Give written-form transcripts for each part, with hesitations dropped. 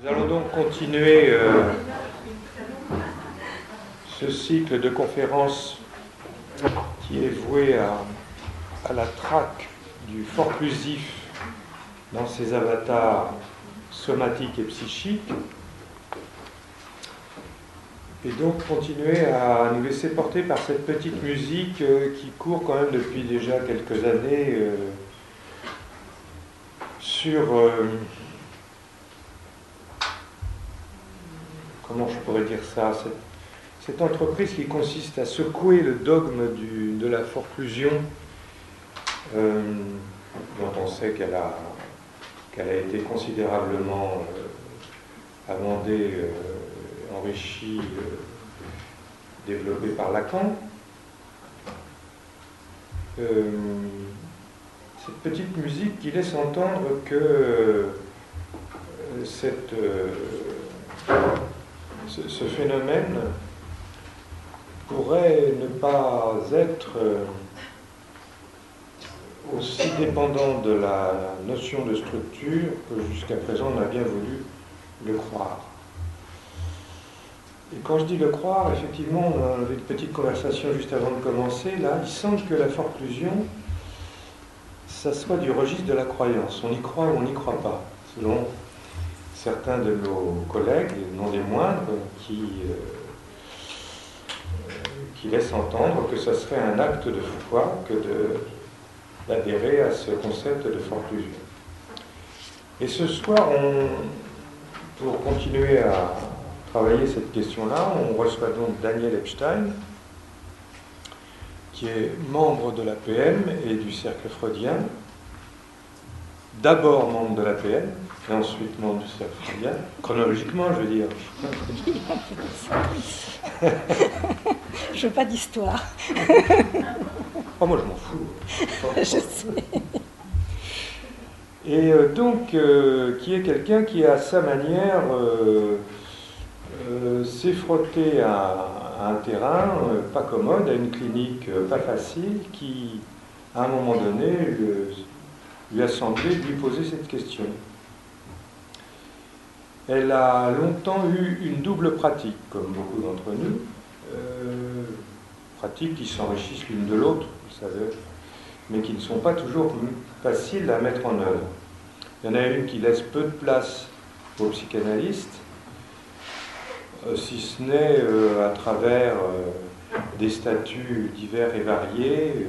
Nous allons donc continuer ce cycle de conférences qui est voué à la traque du forclusif dans ses avatars somatiques et psychiques, et donc continuer à nous laisser porter par cette petite musique qui court quand même depuis déjà quelques années sur... comment je pourrais dire ça, cette entreprise qui consiste à secouer le dogme de la forclusion, dont on sait qu'elle a été considérablement amendée, enrichie, développée par Lacan. Cette petite musique qui laisse entendre que ce phénomène pourrait ne pas être aussi dépendant de la notion de structure que jusqu'à présent on a bien voulu le croire. Et quand je dis le croire, effectivement, on a eu une petite conversation juste avant de commencer, là, il semble que la forclusion, ça soit du registre de la croyance. On y croit ou on n'y croit pas, selon certains de nos collègues, non des moindres, qui laissent entendre que ça serait un acte de foi que d'adhérer à ce concept de forclusion. Et ce soir, pour continuer à travailler cette question-là, on reçoit donc Daniel Epstein, qui est membre de l'APM et du cercle freudien, d'abord membre de l'APM, et ensuite membre du cercle freudien, chronologiquement, je veux dire. Je veux pas d'histoire. Oh, moi, je m'en fous. Je sais. Et donc, qui est quelqu'un qui, à sa manière, s'est frotté à un terrain pas commode, à une clinique pas facile, qui, à un moment donné, lui a semblé lui poser cette question. Elle a longtemps eu une double pratique, comme beaucoup d'entre nous, pratiques qui s'enrichissent l'une de l'autre, vous savez, mais qui ne sont pas toujours faciles à mettre en œuvre. Il y en a une qui laisse peu de place aux psychanalystes, si ce n'est à travers des statuts divers et variés.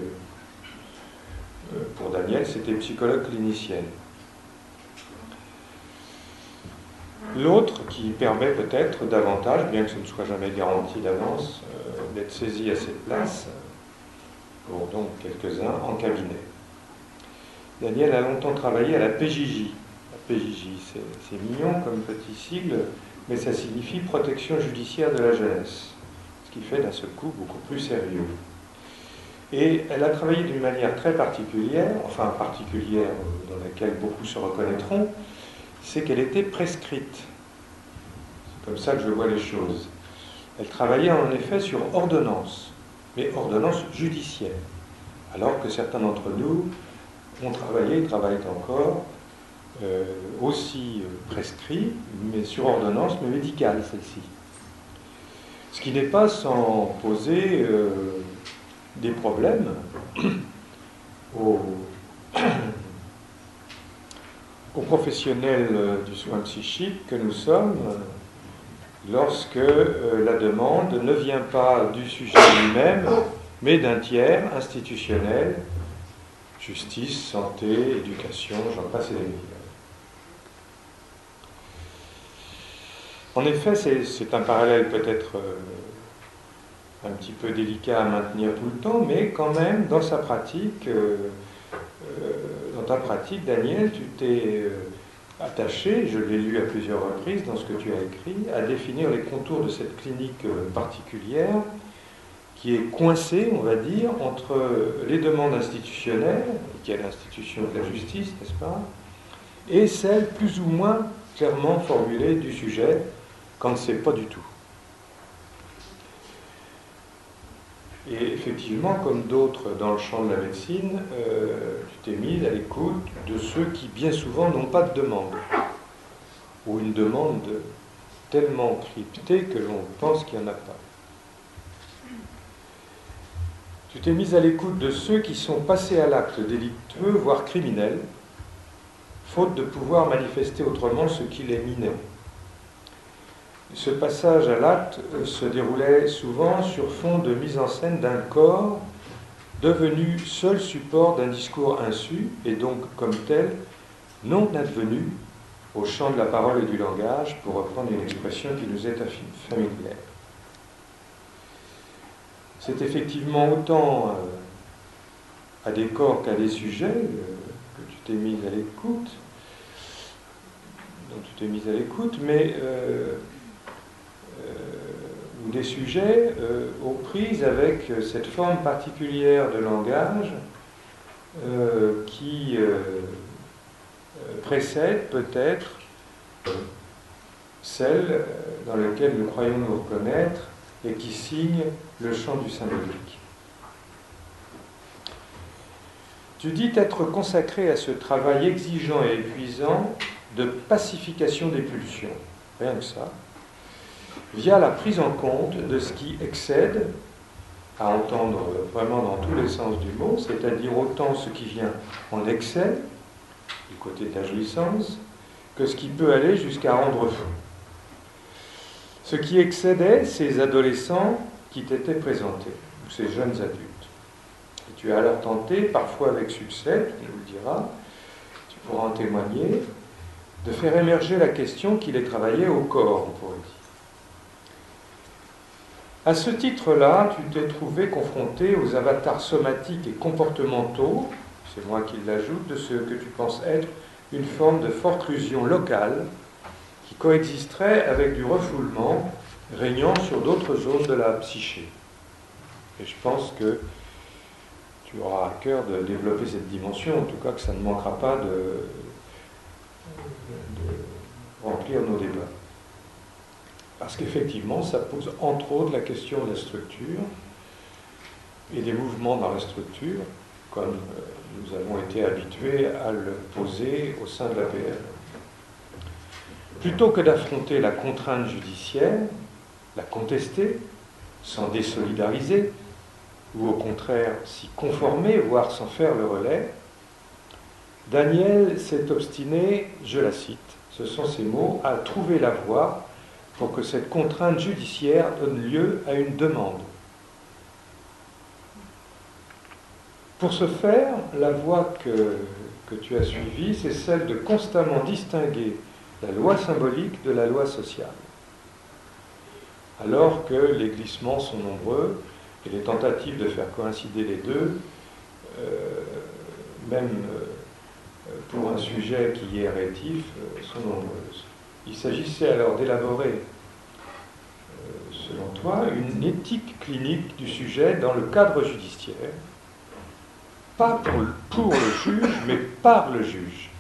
Pour Daniel, c'était psychologue clinicienne. L'autre qui permet peut-être davantage, bien que ce ne soit jamais garanti d'avance, d'être saisi à cette place, pour donc quelques-uns en cabinet. Daniel a longtemps travaillé à la PJJ. La PJJ, c'est mignon comme petit sigle, mais ça signifie protection judiciaire de la jeunesse, ce qui fait d'un seul coup beaucoup plus sérieux. Et elle a travaillé d'une manière très particulière, enfin particulière dans laquelle beaucoup se reconnaîtront, c'est qu'elle était prescrite. C'est comme ça que je vois les choses. Elle travaillait en effet sur ordonnance, mais ordonnance judiciaire, alors que certains d'entre nous ont travaillé et travaillent encore aussi prescrits, mais sur ordonnance, mais médicale celle-ci. Ce qui n'est pas sans poser des problèmes aux professionnels du soin psychique que nous sommes lorsque la demande ne vient pas du sujet lui-même, mais d'un tiers institutionnel, justice, santé, éducation, j'en passe et des meilleurs. En effet, c'est un parallèle peut-être un petit peu délicat à maintenir tout le temps, mais quand même, dans sa pratique, dans ta pratique, Daniel, tu t'es attaché, je l'ai lu à plusieurs reprises dans ce que tu as écrit, à définir les contours de cette clinique particulière qui est coincée, on va dire, entre les demandes institutionnelles, qui est l'institution de la justice, n'est-ce pas, et celles plus ou moins clairement formulées du sujet, quand ce n'est pas du tout. Et effectivement, comme d'autres dans le champ de la médecine, tu t'es mis à l'écoute de ceux qui bien souvent n'ont pas de demande. ou une demande tellement cryptée que l'on pense qu'il n'y en a pas. Tu t'es mise à l'écoute de ceux qui sont passés à l'acte délictueux, voire criminel, faute de pouvoir manifester autrement ce qui les minait. Ce passage à l'acte se déroulait souvent sur fond de mise en scène d'un corps devenu seul support d'un discours insu et donc comme tel non advenu au champ de la parole et du langage, pour reprendre une expression qui nous est familière. C'est effectivement autant à des corps qu'à des sujets que tu t'es mise à l'écoute, dont tu t'es mise à l'écoute, mais ou des sujets aux prises avec cette forme particulière de langage qui précède peut-être celle dans laquelle nous croyons nous reconnaître et qui signe le champ du symbolique. Tu dis t'être consacré à ce travail exigeant et épuisant de pacification des pulsions, rien que ça, via la prise en compte de ce qui excède, à entendre vraiment dans tous les sens du mot, c'est-à-dire autant ce qui vient en excès, du côté de la jouissance, que ce qui peut aller jusqu'à rendre fou. Ce qui excédait ces adolescents qui t'étaient présentés, ou ces jeunes adultes. Et tu as alors tenté, parfois avec succès, tu nous le diras, tu pourras en témoigner, de faire émerger la question qui les travaillait au corps, on pourrait dire. À ce titre-là, tu t'es trouvé confronté aux avatars somatiques et comportementaux, c'est moi qui l'ajoute, de ce que tu penses être une forme de forclusion locale qui coexisterait avec du refoulement régnant sur d'autres zones de la psyché. Et je pense que tu auras à cœur de développer cette dimension, en tout cas que ça ne manquera pas de remplir nos débats. Parce qu'effectivement, ça pose entre autres la question de la structure et des mouvements dans la structure, comme nous avons été habitués à le poser au sein de la PL. Plutôt que d'affronter la contrainte judiciaire, la contester, s'en désolidariser, ou au contraire s'y conformer, voire s'en faire le relais, Daniel s'est obstiné, je la cite, ce sont ses mots, à trouver la voie pour que cette contrainte judiciaire donne lieu à une demande. Pour ce faire, la voie que tu as suivie, c'est celle de constamment distinguer la loi symbolique de la loi sociale. Alors que les glissements sont nombreux et les tentatives de faire coïncider les deux, même pour un sujet qui est rétif, sont nombreuses. Il s'agissait alors d'élaborer, selon toi, une éthique clinique du sujet dans le cadre judiciaire, pas pour le juge, mais par le juge.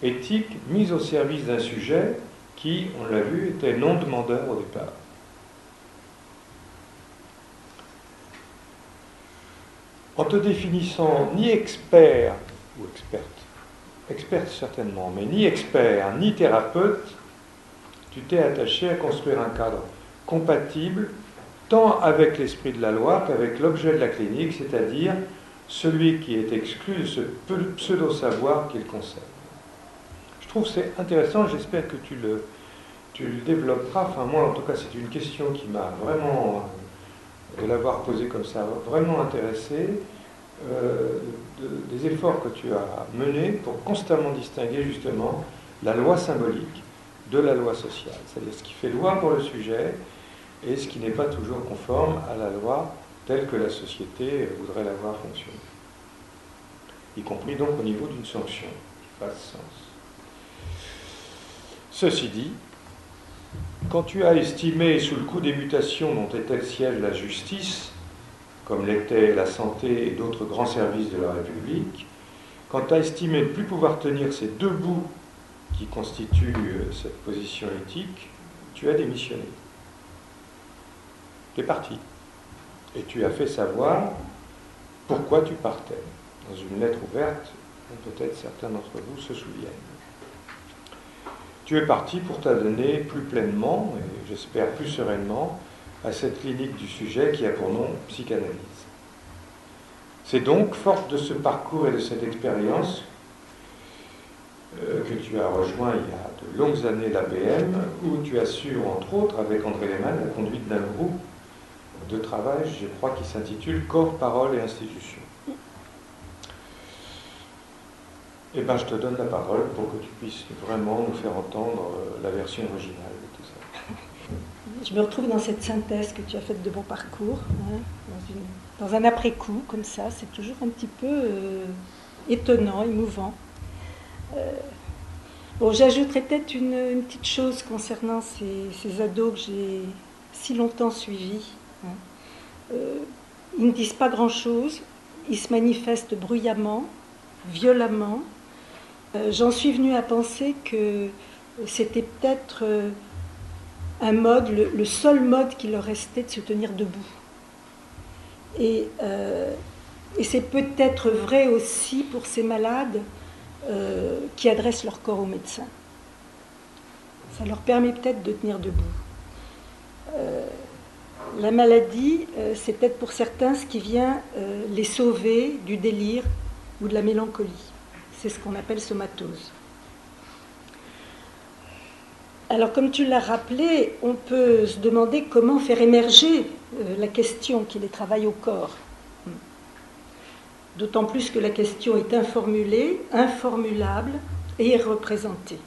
Éthique mise au service d'un sujet qui, on l'a vu, était non demandeur au départ. En te définissant ni expert ou experte certainement, mais ni expert ni thérapeute, tu t'es attaché à construire un cadre compatible tant avec l'esprit de la loi qu'avec l'objet de la clinique, c'est-à-dire celui qui est exclu de ce pseudo-savoir qu'il concerne. Je trouve que c'est intéressant, j'espère que tu le développeras. Enfin, moi, en tout cas, c'est une question qui m'a vraiment, de l'avoir posée comme ça, vraiment intéressé. Des efforts que tu as menés pour constamment distinguer justement la loi symbolique de la loi sociale, c'est-à-dire ce qui fait loi pour le sujet et ce qui n'est pas toujours conforme à la loi telle que la société voudrait la voir fonctionner, y compris donc au niveau d'une sanction qui fasse sens. Ceci dit, quand tu as estimé, sous le coup des mutations dont était le siège la justice, comme l'était la santé et d'autres grands services de la République, quand tu as estimé ne plus pouvoir tenir ces deux bouts qui constituent cette position éthique, tu as démissionné. Tu es parti. Et tu as fait savoir pourquoi tu partais, dans une lettre ouverte dont peut-être certains d'entre vous se souviennent. tu es parti pour t'adonner plus pleinement, et j'espère plus sereinement, à cette clinique du sujet qui a pour nom psychanalyse. C'est donc, forte de ce parcours et de cette expérience, que tu as rejoint il y a de longues années l'APM, où tu assures, entre autres, avec André Lehmann, la conduite d'un groupe de travail, je crois, qui s'intitule Corps, Parole et Institutions. Eh bien, je te donne la parole pour que tu puisses vraiment nous faire entendre la version originale de tout ça. Je me retrouve dans cette synthèse que tu as faite de mon parcours, hein, dans un après-coup, comme ça. C'est toujours un petit peu étonnant, émouvant. Bon, j'ajouterais peut-être une petite chose concernant ces ados que j'ai si longtemps suivis. Hein. Ils ne disent pas grand-chose, ils se manifestent bruyamment, violemment. J'en suis venue à penser que c'était peut-être un mode, le seul mode qui leur restait de se tenir debout. Et c'est peut-être vrai aussi pour ces malades qui adressent leur corps aux médecins. Ça leur permet peut-être de tenir debout. La maladie, c'est peut-être pour certains ce qui vient les sauver du délire ou de la mélancolie. C'est ce qu'on appelle somatose. Alors, comme tu l'as rappelé, on peut se demander comment faire émerger la question qui les travaille au corps. D'autant plus que la question est informulée, informulable et irreprésentée.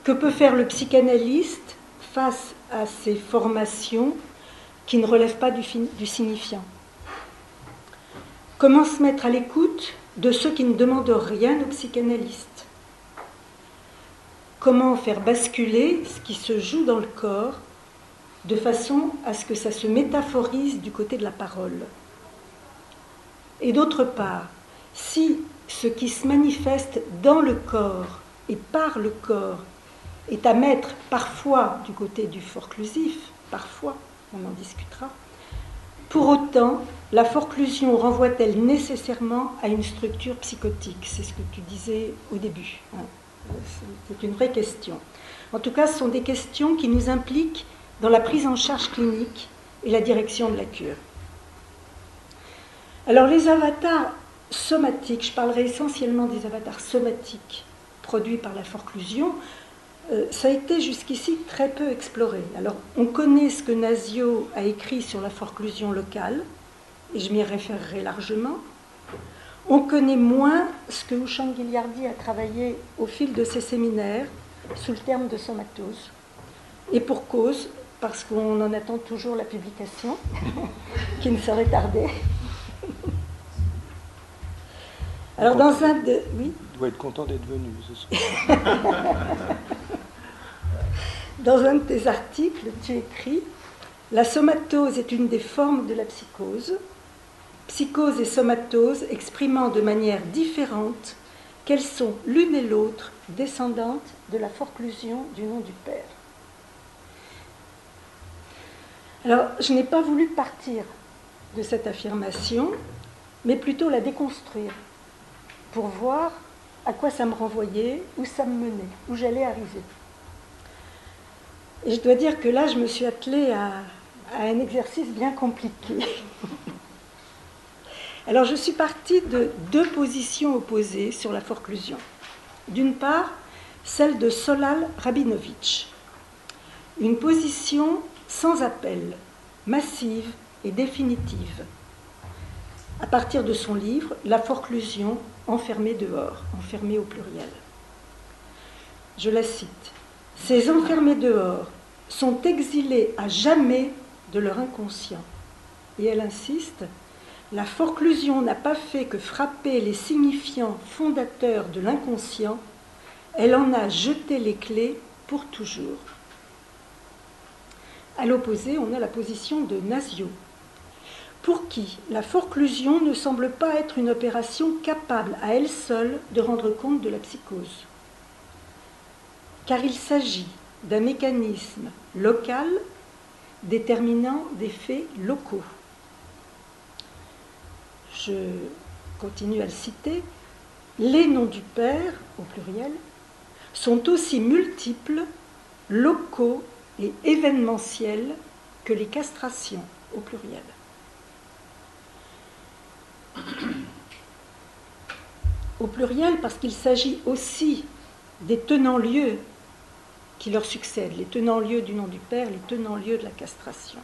Que peut faire le psychanalyste face à ces formations qui ne relèvent pas du signifiant? Comment se mettre à l'écoute de ceux qui ne demandent rien au psychanalyste? Comment faire basculer ce qui se joue dans le corps de façon à ce que ça se métaphorise du côté de la parole? Et d'autre part, si ce qui se manifeste dans le corps et par le corps est à mettre parfois du côté du forclusif, parfois, on en discutera, pour autant, la forclusion renvoie-t-elle nécessairement à une structure psychotique? C'est ce que tu disais au début. C'est une vraie question. En tout cas, ce sont des questions qui nous impliquent dans la prise en charge clinique et la direction de la cure. Alors, les avatars somatiques, je parlerai essentiellement des avatars somatiques produits par la forclusion, ça a été jusqu'ici très peu exploré. Alors, on connaît ce que Nasio a écrit sur la forclusion locale, et je m'y référerai largement. On connaît moins ce que Ushan Giliardi a travaillé au fil de ses séminaires sous le terme de somatose. Et pour cause, parce qu'on en attend toujours la publication, qui ne saurait tarder. Alors, dans un de... Oui ? Tu dois être content d'être venu ce soir. Dans un de tes articles, tu écris « La somatose est une des formes de la psychose. Psychose et somatose exprimant de manière différente qu'elles sont l'une et l'autre descendantes de la forclusion du nom du Père. » Alors, je n'ai pas voulu partir de cette affirmation, mais plutôt la déconstruire pour voir à quoi ça me renvoyait, où ça me menait, où j'allais arriver. Et je dois dire que là, je me suis attelée à un exercice bien compliqué. Alors, je suis partie de deux positions opposées sur la forclusion. D'une part, celle de Solal Rabinovitch, une position sans appel, massive et définitive, à partir de son livre « La forclusion enfermée dehors », enfermée au pluriel. Je la cite. « Ces enfermés dehors sont exilés à jamais de leur inconscient. » Et elle insiste, « La forclusion n'a pas fait que frapper les signifiants fondateurs de l'inconscient, elle en a jeté les clés pour toujours. » À l'opposé, on a la position de Nasio, pour qui la forclusion ne semble pas être une opération capable à elle seule de rendre compte de la psychose. Car il s'agit d'un mécanisme local déterminant des faits locaux. Je continue à le citer. Les noms du Père, au pluriel, sont aussi multiples, locaux et événementiels que les castrations, au pluriel. Au pluriel parce qu'il s'agit aussi des tenants-lieux qui leur succèdent, les tenants-lieux du nom du père, les tenants-lieux de la castration.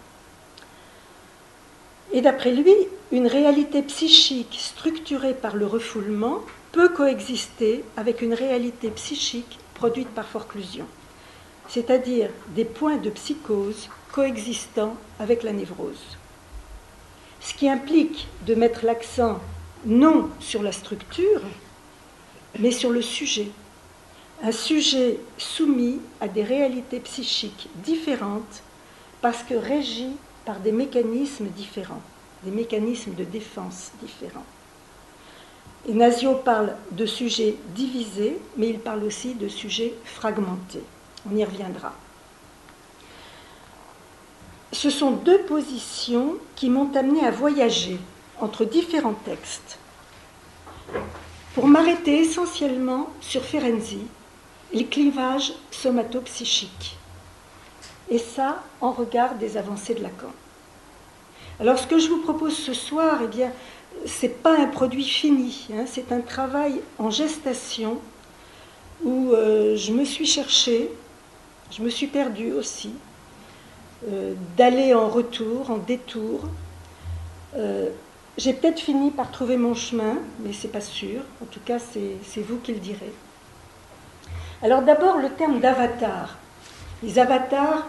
Et d'après lui, une réalité psychique structurée par le refoulement peut coexister avec une réalité psychique produite par forclusion, c'est-à-dire des points de psychose coexistant avec la névrose. Ce qui implique de mettre l'accent non sur la structure, mais sur le sujet. Un sujet soumis à des réalités psychiques différentes parce que régi par des mécanismes différents, des mécanismes de défense différents. Et Nasio parle de sujets divisés, mais il parle aussi de sujets fragmentés. On y reviendra. Ce sont deux positions qui m'ont amené à voyager entre différents textes pour m'arrêter essentiellement sur Ferenczi, les clivages somatopsychiques. Et ça, en regard des avancées de Lacan. Alors, ce que je vous propose ce soir, eh bien, ce n'est pas un produit fini, hein, c'est un travail en gestation où je me suis cherchée, je me suis perdue aussi, d'aller en retour, en détour. J'ai peut-être fini par trouver mon chemin, mais ce n'est pas sûr. En tout cas, c'est vous qui le direz. Alors d'abord, le terme d'avatar. Les avatars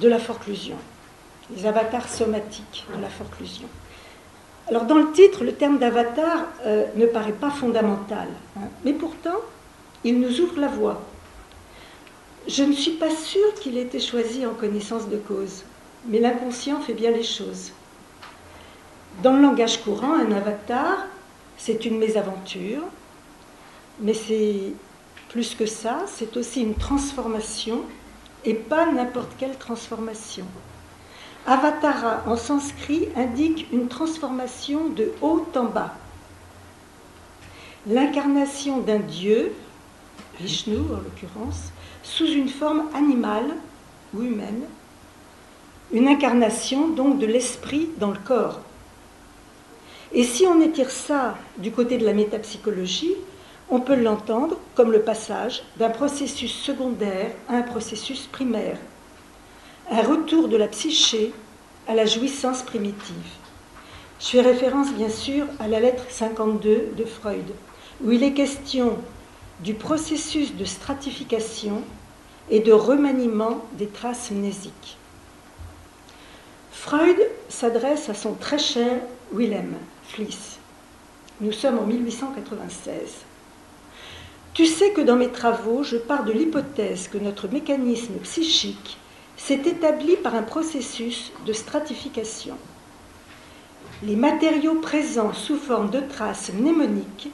de la forclusion. Les avatars somatiques de la forclusion. Alors dans le titre, le terme d'avatar ne paraît pas fondamental, hein, mais pourtant, il nous ouvre la voie. Je ne suis pas sûre qu'il ait été choisi en connaissance de cause, mais l'inconscient fait bien les choses. Dans le langage courant, un avatar, c'est une mésaventure, mais c'est plus que ça, c'est aussi une transformation, et pas n'importe quelle transformation. Avatara en sanskrit indique une transformation de haut en bas. L'incarnation d'un dieu, Vishnu en l'occurrence, sous une forme animale ou humaine, une incarnation donc de l'esprit dans le corps. Et si on étire ça du côté de la métapsychologie, on peut l'entendre comme le passage d'un processus secondaire à un processus primaire, un retour de la psyché à la jouissance primitive. Je fais référence bien sûr à la lettre 52 de Freud, où il est question du processus de stratification et de remaniement des traces mnésiques. Freud s'adresse à son très cher Wilhelm Fliess. Nous sommes en 1896. Tu sais que dans mes travaux, je pars de l'hypothèse que notre mécanisme psychique s'est établi par un processus de stratification. Les matériaux présents sous forme de traces mnémoniques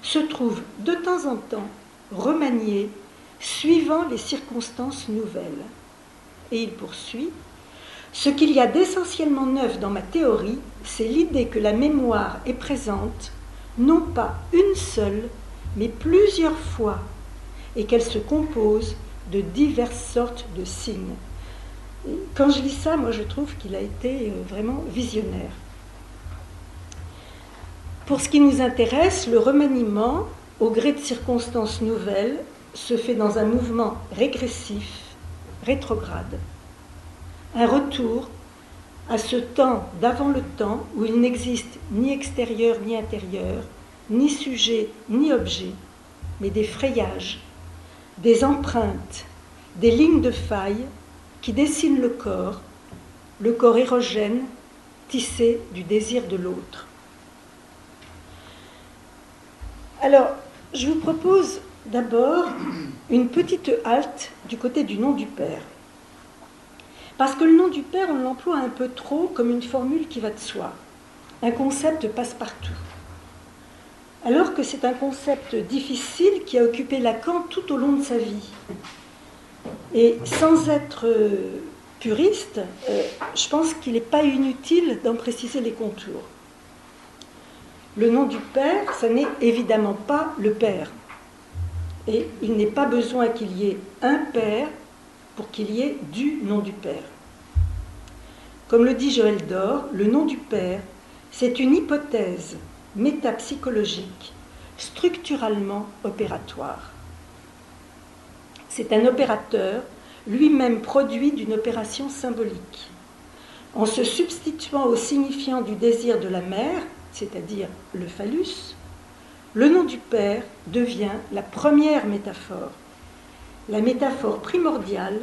se trouvent de temps en temps remaniés suivant les circonstances nouvelles. Et il poursuit, ce qu'il y a d'essentiellement neuf dans ma théorie, c'est l'idée que la mémoire est présente, non pas une seule, mais plusieurs fois, et qu'elle se compose de diverses sortes de signes. Et quand je lis ça, moi je trouve qu'il a été vraiment visionnaire. Pour ce qui nous intéresse, le remaniement, au gré de circonstances nouvelles, se fait dans un mouvement régressif, rétrograde. Un retour à ce temps d'avant le temps où il n'existe ni extérieur ni intérieur, ni sujet ni objet, mais des frayages, des empreintes, des lignes de faille qui dessinent le corps érogène, tissé du désir de l'autre. Alors, je vous propose d'abord une petite halte du côté du nom du Père. Parce que le nom du Père, on l'emploie un peu trop comme une formule qui va de soi, un concept passe-partout. Alors que c'est un concept difficile qui a occupé Lacan tout au long de sa vie. Et sans être puriste, je pense qu'il n'est pas inutile d'en préciser les contours. Le nom du Père, ça n'est évidemment pas le Père. et il n'est pas besoin qu'il y ait un père pour qu'il y ait du nom du père. Comme le dit Joël Dor, le nom du père, c'est une hypothèse métapsychologique, structuralement opératoire. C'est un opérateur, lui-même produit d'une opération symbolique. En se substituant au signifiant du désir de la mère, c'est-à-dire le phallus, le nom du père devient la première métaphore, la métaphore primordiale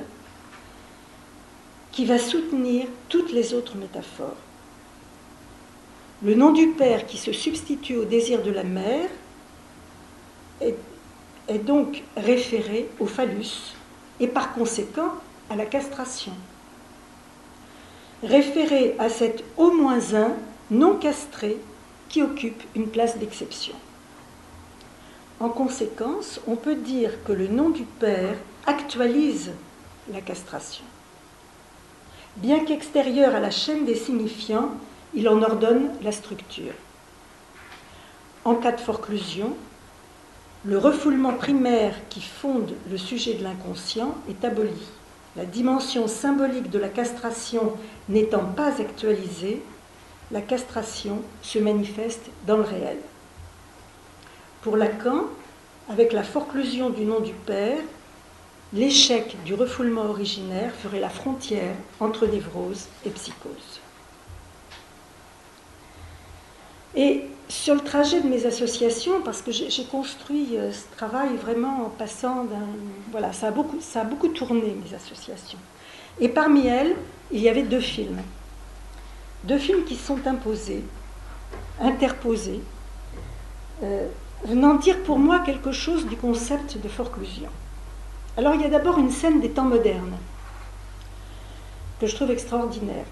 qui va soutenir toutes les autres métaphores. Le nom du père qui se substitue au désir de la mère est donc référé au phallus et par conséquent à la castration. Référé à cet au moins un non castré qui occupe une place d'exception. En conséquence, on peut dire que le nom du père actualise la castration. Bien qu'extérieur à la chaîne des signifiants, il en ordonne la structure. En cas de forclusion, le refoulement primaire qui fonde le sujet de l'inconscient est aboli. La dimension symbolique de la castration n'étant pas actualisée, la castration se manifeste dans le réel. Pour Lacan, avec la forclusion du nom du père, l'échec du refoulement originaire ferait la frontière entre névrose et psychose. Et sur le trajet de mes associations, parce que j'ai construit ce travail vraiment en passant d'un... Voilà, ça a beaucoup tourné, mes associations. Et parmi elles, il y avait deux films. Deux films qui sont interposés, venant dire pour moi quelque chose du concept de forclusion. Alors il y a d'abord une scène des temps modernes, que je trouve extraordinaire.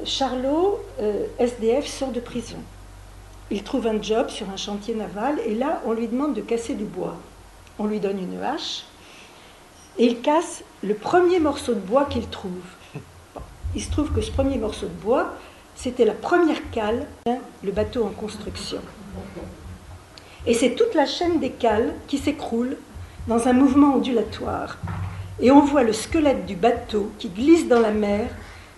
Charlot, SDF, sort de prison. Il trouve un job sur un chantier naval et là, on lui demande de casser du bois. On lui donne une hache et il casse le premier morceau de bois qu'il trouve. Bon, il se trouve que ce premier morceau de bois, c'était la première cale, le bateau en construction. Et c'est toute la chaîne des cales qui s'écroule dans un mouvement ondulatoire. Et on voit le squelette du bateau qui glisse dans la mer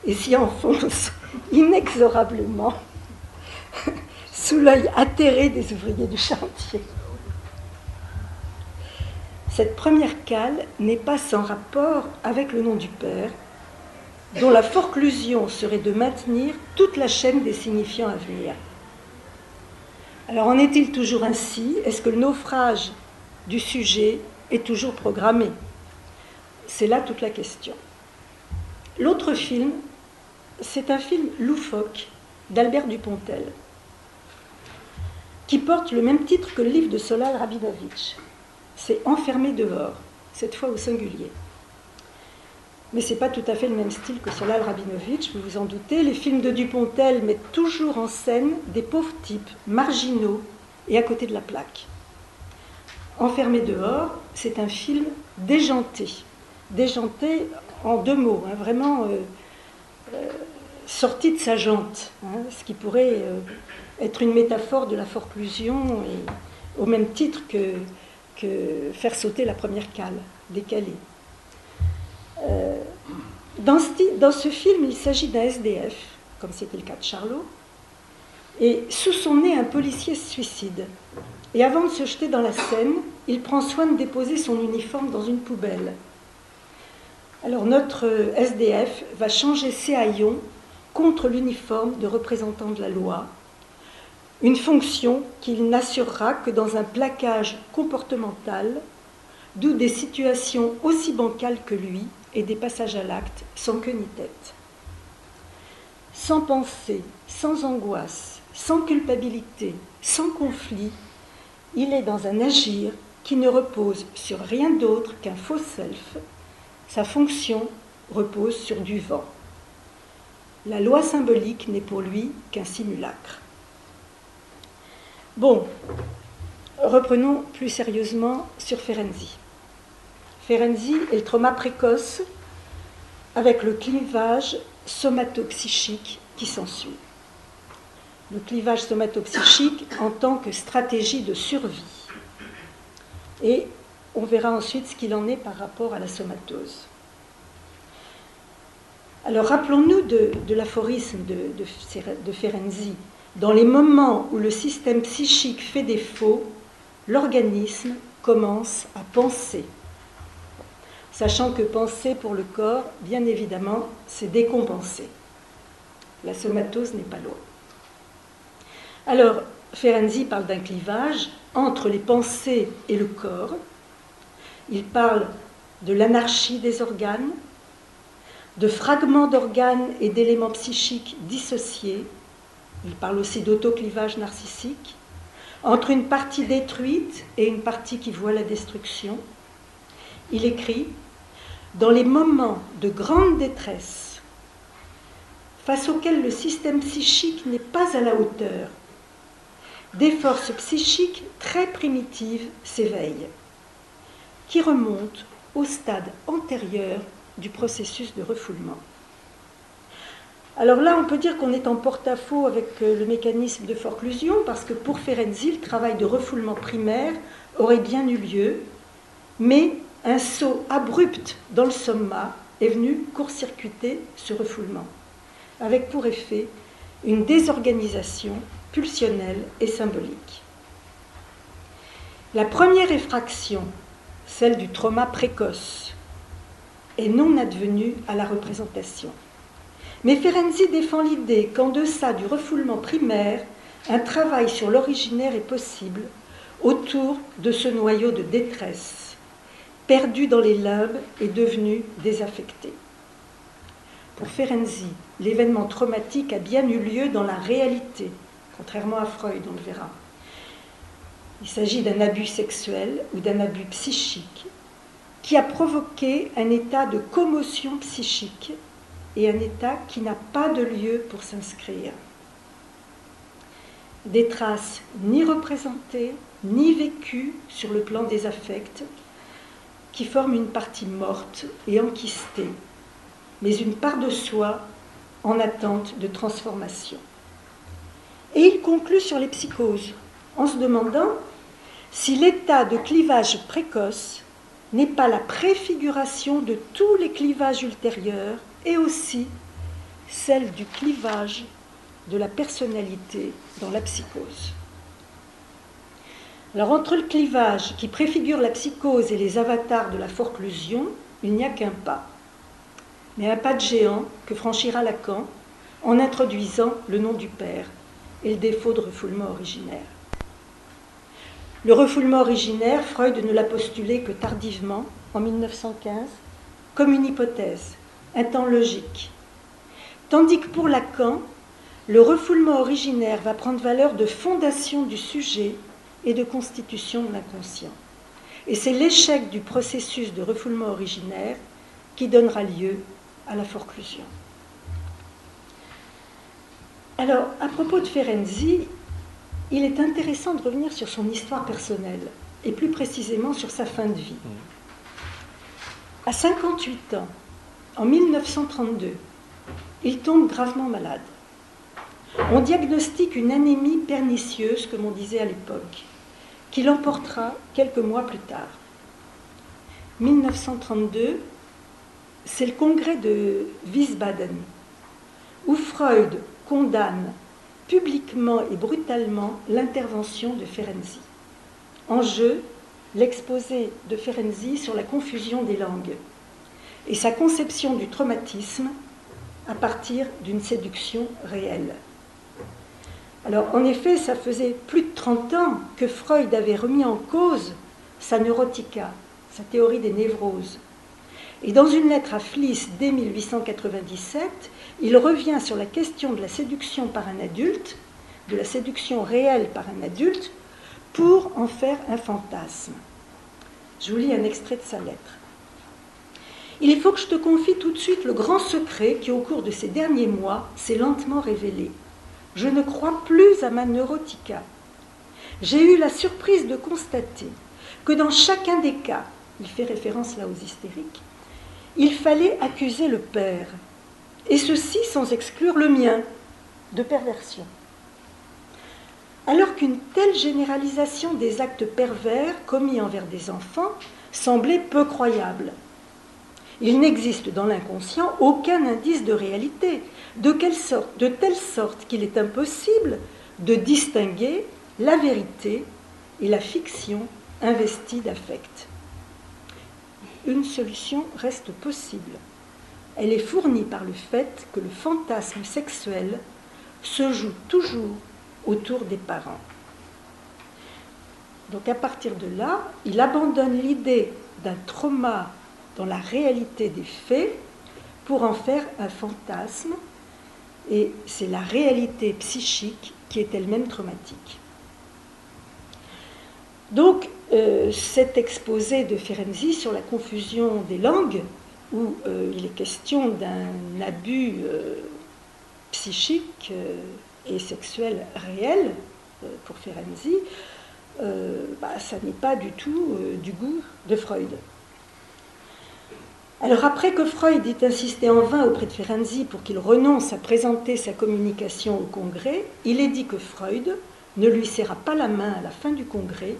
et s'y enfonce inexorablement sous l'œil atterré des ouvriers du chantier. Cette première cale n'est pas sans rapport avec le nom du père, dont la forclusion serait de maintenir toute la chaîne des signifiants à venir. Alors en est-il toujours ainsi? Est-ce que le naufrage du sujet est toujours programmé? C'est là toute la question. L'autre film, c'est un film loufoque d'Albert Dupontel, qui porte le même titre que le livre de Solal Rabinovitch. C'est Enfermé dehors, cette fois au singulier. Mais ce n'est pas tout à fait le même style que Solal Rabinovitch, vous vous en doutez. Les films de Dupontel mettent toujours en scène des pauvres types marginaux et à côté de la plaque. Enfermé dehors, c'est un film déjanté. Déjanté en deux mots, hein, vraiment sorti de sa jante, hein, ce qui pourrait être une métaphore de la forclusion, et, au même titre que faire sauter la première cale, décalée. Dans ce film, il s'agit d'un SDF, comme c'était le cas de Charlot, et sous son nez, un policier se suicide. Et avant de se jeter dans la Seine, il prend soin de déposer son uniforme dans une poubelle. Alors notre SDF va changer ses haillons contre l'uniforme de représentant de la loi, une fonction qu'il n'assurera que dans un plaquage comportemental, d'où des situations aussi bancales que lui et des passages à l'acte sans queue ni tête. Sans pensée, sans angoisse, sans culpabilité, sans conflit, il est dans un agir qui ne repose sur rien d'autre qu'un faux self. Sa fonction repose sur du vent. La loi symbolique n'est pour lui qu'un simulacre. Bon, reprenons plus sérieusement sur Ferenczi. Ferenczi est le trauma précoce avec le clivage somatopsychique qui s'ensuit. Le clivage somatopsychique en tant que stratégie de survie. Et on verra ensuite ce qu'il en est par rapport à la somatose. Alors rappelons-nous de l'aphorisme de Ferenczi. Dans les moments où le système psychique fait défaut, l'organisme commence à penser. Sachant que penser pour le corps, bien évidemment, c'est décompenser. La somatose n'est pas loin. Alors, Ferenczi parle d'un clivage entre les pensées et le corps. Il parle de l'anarchie des organes, de fragments d'organes et d'éléments psychiques dissociés. Il parle aussi d'autoclivage narcissique, entre une partie détruite et une partie qui voit la destruction. Il écrit « Dans les moments de grande détresse, face auxquels le système psychique n'est pas à la hauteur, des forces psychiques très primitives s'éveillent, qui remontent au stade antérieur du processus de refoulement. » Alors là, on peut dire qu'on est en porte-à-faux avec le mécanisme de forclusion, parce que pour Ferenczi, le travail de refoulement primaire aurait bien eu lieu, mais un saut abrupt dans le soma est venu court-circuiter ce refoulement, avec pour effet une désorganisation pulsionnelle et symbolique. La première effraction, celle du trauma précoce, est non advenue à la représentation. Mais Ferenczi défend l'idée qu'en deçà du refoulement primaire, un travail sur l'originaire est possible autour de ce noyau de détresse, perdu dans les limbes et devenu désaffecté. Pour Ferenczi, l'événement traumatique a bien eu lieu dans la réalité, contrairement à Freud, on le verra. Il s'agit d'un abus sexuel ou d'un abus psychique qui a provoqué un état de commotion psychique et un état qui n'a pas de lieu pour s'inscrire. Des traces ni représentées, ni vécues sur le plan des affects, qui forment une partie morte et enquistée, mais une part de soi en attente de transformation. Et il conclut sur les psychoses, en se demandant si l'état de clivage précoce n'est pas la préfiguration de tous les clivages ultérieurs et aussi celle du clivage de la personnalité dans la psychose. Alors entre le clivage qui préfigure la psychose et les avatars de la forclusion, il n'y a qu'un pas, mais un pas de géant que franchira Lacan en introduisant le nom du père et le défaut de refoulement originaire. Le refoulement originaire, Freud ne l'a postulé que tardivement, en 1915, comme une hypothèse, un temps logique. Tandis que pour Lacan, le refoulement originaire va prendre valeur de fondation du sujet et de constitution de l'inconscient. Et c'est l'échec du processus de refoulement originaire qui donnera lieu à la forclusion. Alors, à propos de Ferenczi, il est intéressant de revenir sur son histoire personnelle, et plus précisément sur sa fin de vie. À 58 ans, en 1932, il tombe gravement malade. On diagnostique une anémie pernicieuse, comme on disait à l'époque, qui l'emportera quelques mois plus tard. 1932, c'est le congrès de Wiesbaden, où Freud condamne publiquement et brutalement l'intervention de Ferenczi. En jeu, l'exposé de Ferenczi sur la confusion des langues et sa conception du traumatisme à partir d'une séduction réelle. Alors, en effet, ça faisait plus de 30 ans que Freud avait remis en cause sa neurotica, sa théorie des névroses. Et dans une lettre à Fliess dès 1897, il revient sur la question de la séduction par un adulte, de la séduction réelle par un adulte, pour en faire un fantasme. Je vous lis un extrait de sa lettre. « Il faut que je te confie tout de suite le grand secret qui, au cours de ces derniers mois, s'est lentement révélé. Je ne crois plus à ma neurotica. J'ai eu la surprise de constater que dans chacun des cas, il fait référence là aux hystériques, il fallait accuser le père, et ceci sans exclure le mien, de perversion. alors qu'une telle généralisation des actes pervers commis envers des enfants semblait peu croyable. Il n'existe dans l'inconscient aucun indice de réalité, de telle sorte qu'il est impossible de distinguer la vérité et la fiction investie d'affect. Une solution reste possible. Elle est fournie par le fait que le fantasme sexuel se joue toujours autour des parents. Donc à partir de là, il abandonne l'idée d'un trauma dans la réalité des faits pour en faire un fantasme, et c'est la réalité psychique qui est elle-même traumatique. Donc cet exposé de Ferenczi sur la confusion des langues, où il est question d'un abus psychique et sexuel réel pour Ferenczi, ça n'est pas du tout du goût de Freud. Alors après que Freud ait insisté en vain auprès de Ferenczi pour qu'il renonce à présenter sa communication au Congrès, il est dit que Freud ne lui serra pas la main à la fin du Congrès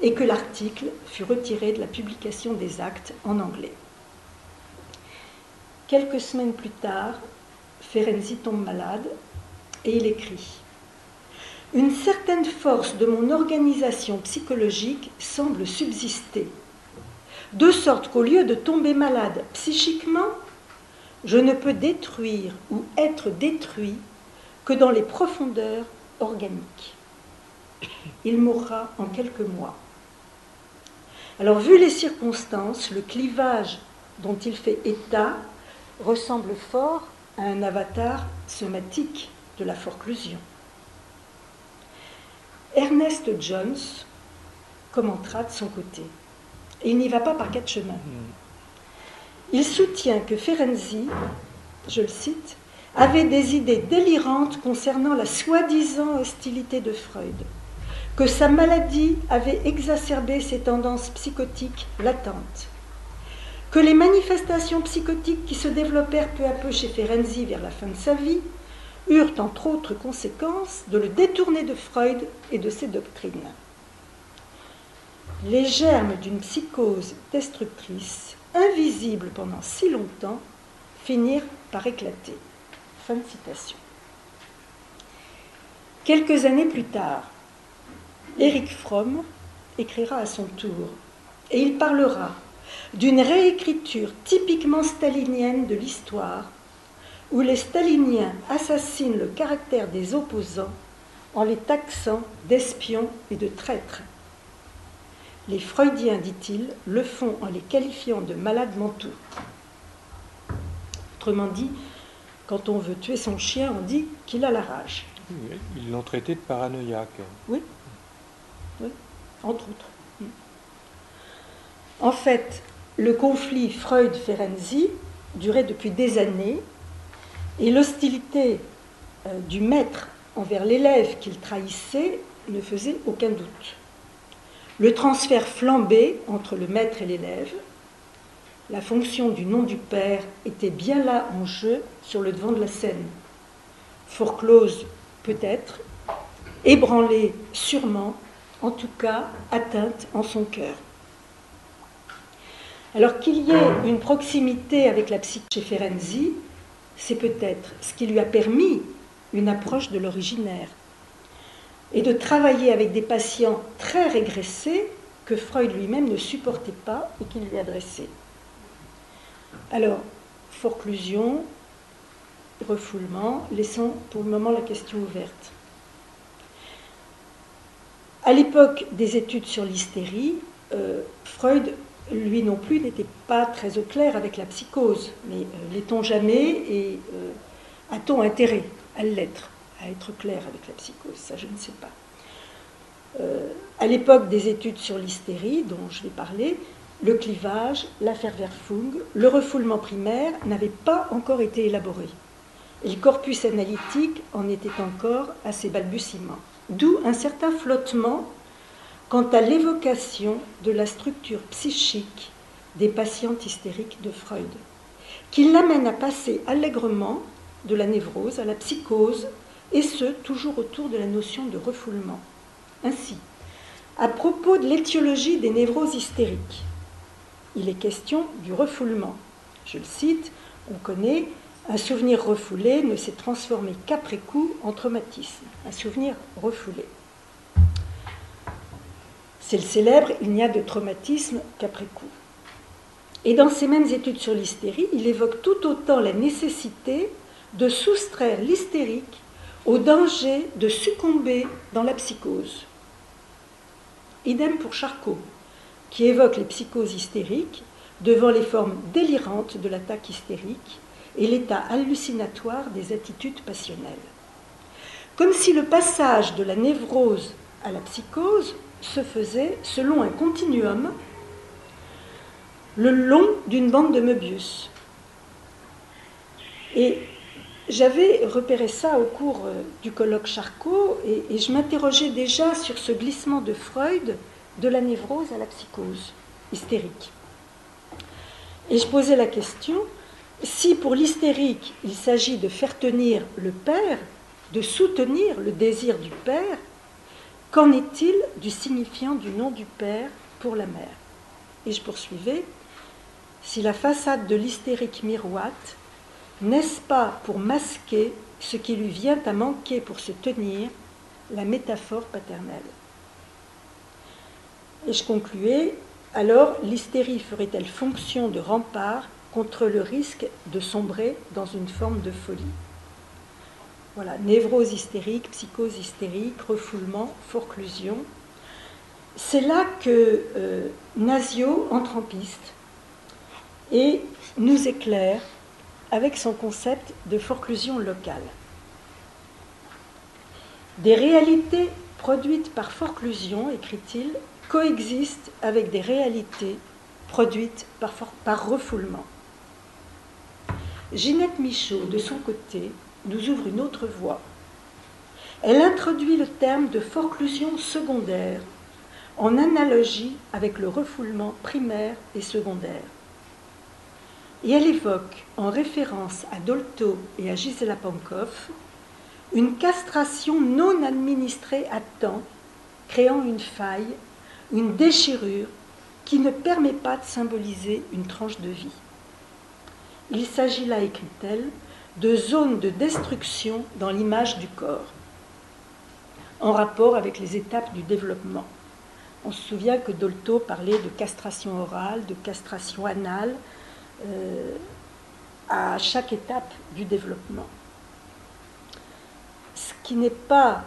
et que l'article fut retiré de la publication des actes en anglais. Quelques semaines plus tard, Ferenczi tombe malade et il écrit « Une certaine force de mon organisation psychologique semble subsister, de sorte qu'au lieu de tomber malade psychiquement, je ne peux détruire ou être détruit que dans les profondeurs organiques. Il mourra en quelques mois. » Alors, vu les circonstances, le clivage dont il fait état ressemble fort à un avatar somatique de la forclusion. Ernest Jones commentera de son côté. Et il n'y va pas par quatre chemins. Il soutient que Ferenczi, je le cite, avait des idées délirantes concernant la soi-disant hostilité de Freud, que sa maladie avait exacerbé ses tendances psychotiques latentes, que les manifestations psychotiques qui se développèrent peu à peu chez Ferenczi vers la fin de sa vie eurent entre autres conséquences de le détourner de Freud et de ses doctrines. Les germes d'une psychose destructrice, invisible pendant si longtemps, finirent par éclater. Fin de citation. Quelques années plus tard, Erich Fromm écrira à son tour, et il parlera d'une réécriture typiquement stalinienne de l'histoire, où les staliniens assassinent le caractère des opposants en les taxant d'espions et de traîtres. Les Freudiens, dit-il, le font en les qualifiant de malades mentaux. Autrement dit, quand on veut tuer son chien, on dit qu'il a la rage. Oui, ils l'ont traité de paranoïaque. Oui, entre autres. En fait, le conflit Freud-Ferenczi durait depuis des années et l'hostilité du maître envers l'élève qu'il trahissait ne faisait aucun doute. Le transfert flambait entre le maître et l'élève. La fonction du nom du père était bien là en jeu sur le devant de la scène. Foreclose peut-être, ébranlée sûrement, en tout cas atteinte en son cœur. Alors qu'il y ait une proximité avec la psyché chez Ferenczi, c'est peut-être ce qui lui a permis une approche de l'originaire et de travailler avec des patients très régressés que Freud lui-même ne supportait pas et qu'il lui adressait. Alors, forclusion, refoulement, laissons pour le moment la question ouverte. À l'époque des études sur l'hystérie, Freud, lui non plus, n'était pas très au clair avec la psychose, mais l'est-on jamais et a-t-on intérêt à l'être, à être clair avec la psychose? Ça, je ne sais pas. À l'époque des études sur l'hystérie, dont je vais parler, le clivage, l'Affairverfung, le refoulement primaire n'avaient pas encore été élaborés. Et le corpus analytique en était encore à ses balbutiements. D'où un certain flottement quant à l'évocation de la structure psychique des patientes hystériques de Freud, qui l'amène à passer allègrement de la névrose à la psychose et ce, toujours autour de la notion de refoulement. Ainsi, à propos de l'étiologie des névroses hystériques, il est question du refoulement. Je le cite, on connaît, un souvenir refoulé ne s'est transformé qu'après coup en traumatisme. Un souvenir refoulé. C'est le célèbre « il n'y a de traumatisme qu'après coup ». Et dans ces mêmes études sur l'hystérie, il évoque tout autant la nécessité de soustraire l'hystérique au danger de succomber dans la psychose. Idem pour Charcot, qui évoque les psychoses hystériques devant les formes délirantes de l'attaque hystérique et l'état hallucinatoire des attitudes passionnelles. Comme si le passage de la névrose à la psychose se faisait selon un continuum le long d'une bande de Möbius. Et j'avais repéré ça au cours du colloque Charcot et je m'interrogeais déjà sur ce glissement de Freud de la névrose à la psychose hystérique. Et je posais la question, si pour l'hystérique, il s'agit de faire tenir le père, de soutenir le désir du père, qu'en est-il du signifiant du nom du père pour la mère? Et je poursuivais, si la façade de l'hystérique miroite, n'est-ce pas pour masquer ce qui lui vient à manquer pour se tenir, la métaphore paternelle? Et je concluais, alors l'hystérie ferait-elle fonction de rempart contre le risque de sombrer dans une forme de folie? Voilà, névrose hystérique, psychose hystérique, refoulement, forclusion. C'est là que Nasio entre en piste et nous éclaire avec son concept de forclusion locale. Des réalités produites par forclusion, écrit-il, coexistent avec des réalités produites par refoulement. Ginette Michaud, de son côté, nous ouvre une autre voie. Elle introduit le terme de forclusion secondaire en analogie avec le refoulement primaire et secondaire. Et elle évoque, en référence à Dolto et à Gisela Pankov, une castration non administrée à temps, créant une faille, une déchirure qui ne permet pas de symboliser une tranche de vie. Il s'agit là, écrit-elle, de zones de destruction dans l'image du corps, en rapport avec les étapes du développement. On se souvient que Dolto parlait de castration orale, de castration anale, à chaque étape du développement. Ce qui n'est pas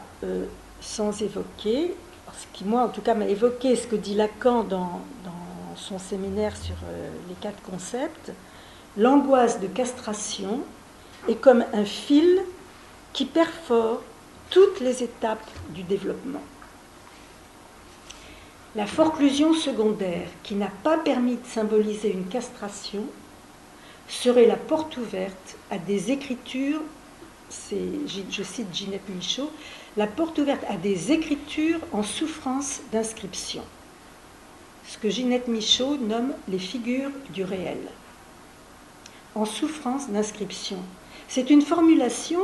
sans évoquer, ce qui moi en tout cas m'a évoqué ce que dit Lacan dans son séminaire sur les 4 concepts, l'angoisse de castration est comme un fil qui perfore toutes les étapes du développement. La forclusion secondaire, qui n'a pas permis de symboliser une castration, serait la porte ouverte à des écritures, je cite Ginette Michaud, la porte ouverte à des écritures en souffrance d'inscription, ce que Ginette Michaud nomme les figures du réel. En souffrance d'inscription. C'est une formulation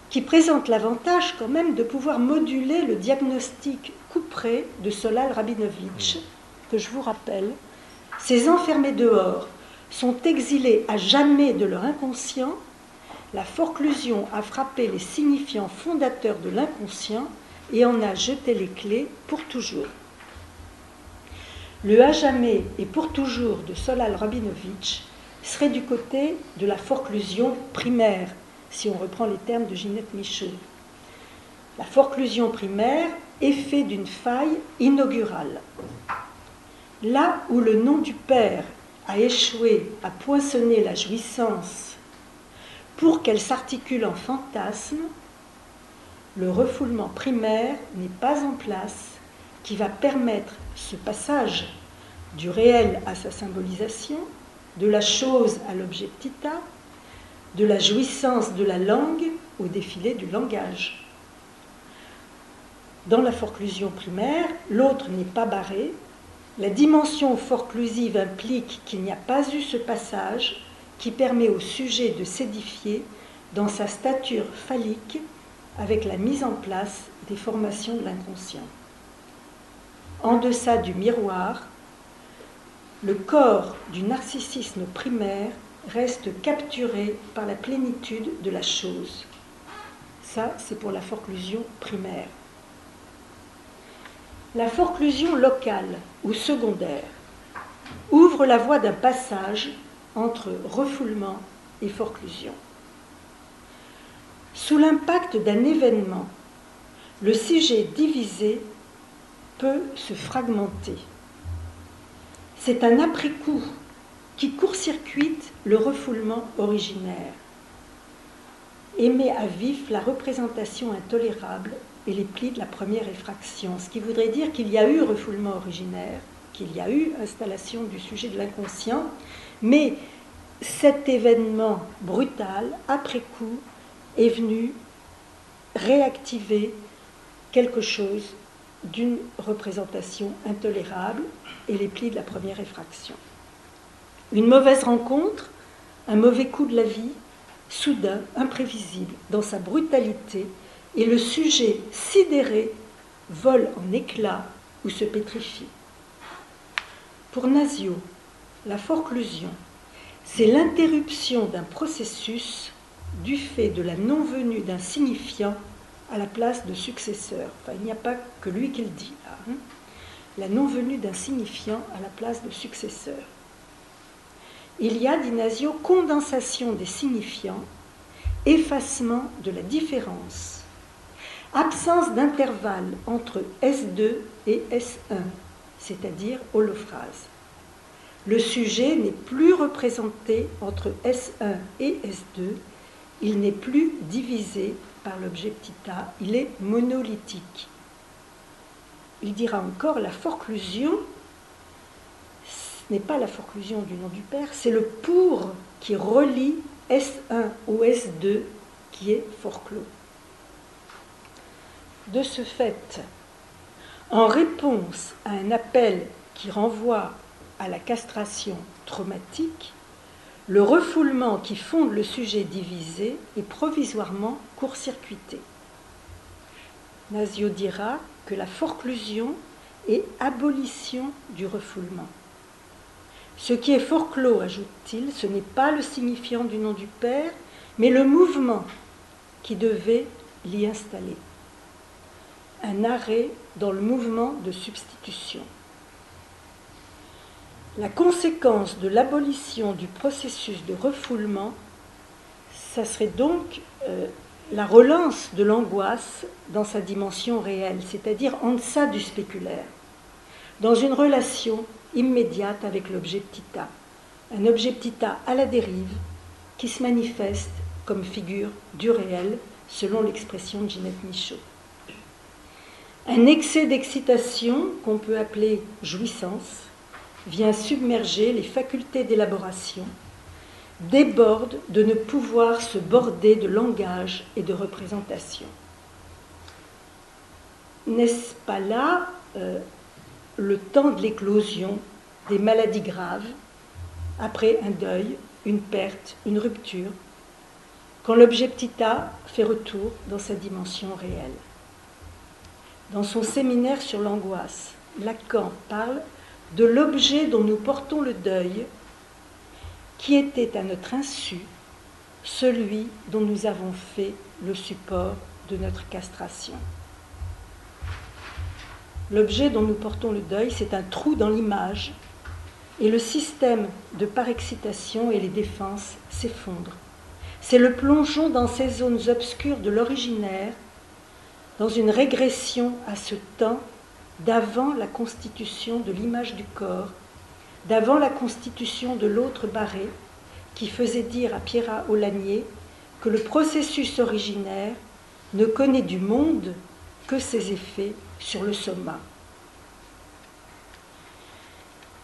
qui présente l'avantage quand même de pouvoir moduler le diagnostic couperet de Solal Rabinovitch, que je vous rappelle. Ces enfermés dehors sont exilés à jamais de leur inconscient. La forclusion a frappé les signifiants fondateurs de l'inconscient et en a jeté les clés pour toujours. Le à jamais et pour toujours de Solal Rabinovitch serait du côté de la forclusion primaire, si on reprend les termes de Ginette Michaud. La forclusion primaire est faite d'une faille inaugurale. Là où le nom du Père a échoué à poinçonner la jouissance pour qu'elle s'articule en fantasme, le refoulement primaire n'est pas en place qui va permettre ce passage du réel à sa symbolisation, de la chose à l'objectita, de la jouissance de la langue au défilé du langage. Dans la forclusion primaire, l'autre n'est pas barré. La dimension forclusive implique qu'il n'y a pas eu ce passage qui permet au sujet de s'édifier dans sa stature phallique avec la mise en place des formations de l'inconscient. En deçà du miroir, le corps du narcissisme primaire reste capturé par la plénitude de la chose. Ça, c'est pour la forclusion primaire. La forclusion locale ou secondaire ouvre la voie d'un passage entre refoulement et forclusion. Sous l'impact d'un événement, le sujet divisé peut se fragmenter. C'est un après-coup qui court-circuite le refoulement originaire et met à vif la représentation intolérable et les plis de la première effraction, ce qui voudrait dire qu'il y a eu refoulement originaire, qu'il y a eu installation du sujet de l'inconscient, mais cet événement brutal, après coup, est venu réactiver quelque chose d'une représentation intolérable et les plis de la première effraction. Une mauvaise rencontre, un mauvais coup de la vie, soudain, imprévisible, dans sa brutalité, et le sujet sidéré vole en éclats ou se pétrifie. Pour Nasio, la forclusion, c'est l'interruption d'un processus du fait de la non-venue d'un signifiant à la place de successeur. Enfin, il n'y a pas que lui qui le dit là. La non-venue d'un signifiant à la place de successeur. Il y a, dit Nasio, condensation des signifiants, effacement de la différence, absence d'intervalle entre S2 et S1, c'est-à-dire holophrase. Le sujet n'est plus représenté entre S1 et S2, il n'est plus divisé par l'objet petit a, il est monolithique. Il dira encore la forclusion, ce n'est pas la forclusion du nom du père, c'est le pour qui relie S1 au S2 qui est forclos. De ce fait, en réponse à un appel qui renvoie à la castration traumatique, le refoulement qui fonde le sujet divisé est provisoirement court-circuité. Nasio dira que la forclusion est abolition du refoulement. Ce qui est forclos, ajoute-t-il, ce n'est pas le signifiant du nom du père, mais le mouvement qui devait l'y installer. Un arrêt dans le mouvement de substitution. La conséquence de l'abolition du processus de refoulement, ça serait donc la relance de l'angoisse dans sa dimension réelle, c'est-à-dire en deçà du spéculaire, dans une relation immédiate avec l'objet petit a, un objet petit a à la dérive qui se manifeste comme figure du réel, selon l'expression de Ginette Michaud. Un excès d'excitation, qu'on peut appeler jouissance, vient submerger les facultés d'élaboration, déborde de ne pouvoir se border de langage et de représentation. N'est-ce pas là le temps de l'éclosion des maladies graves, après un deuil, une perte, une rupture, quand l'objet petit a fait retour dans sa dimension réelle? Dans son séminaire sur l'angoisse, Lacan parle de l'objet dont nous portons le deuil, qui était à notre insu celui dont nous avons fait le support de notre castration. L'objet dont nous portons le deuil, c'est un trou dans l'image, et le système de parexcitation et les défenses s'effondrent. C'est le plongeon dans ces zones obscures de l'originaire, dans une régression à ce temps d'avant la constitution de l'image du corps, d'avant la constitution de l'autre barré, qui faisait dire à Pierrat Aulagnier que le processus originaire ne connaît du monde que ses effets sur le soma.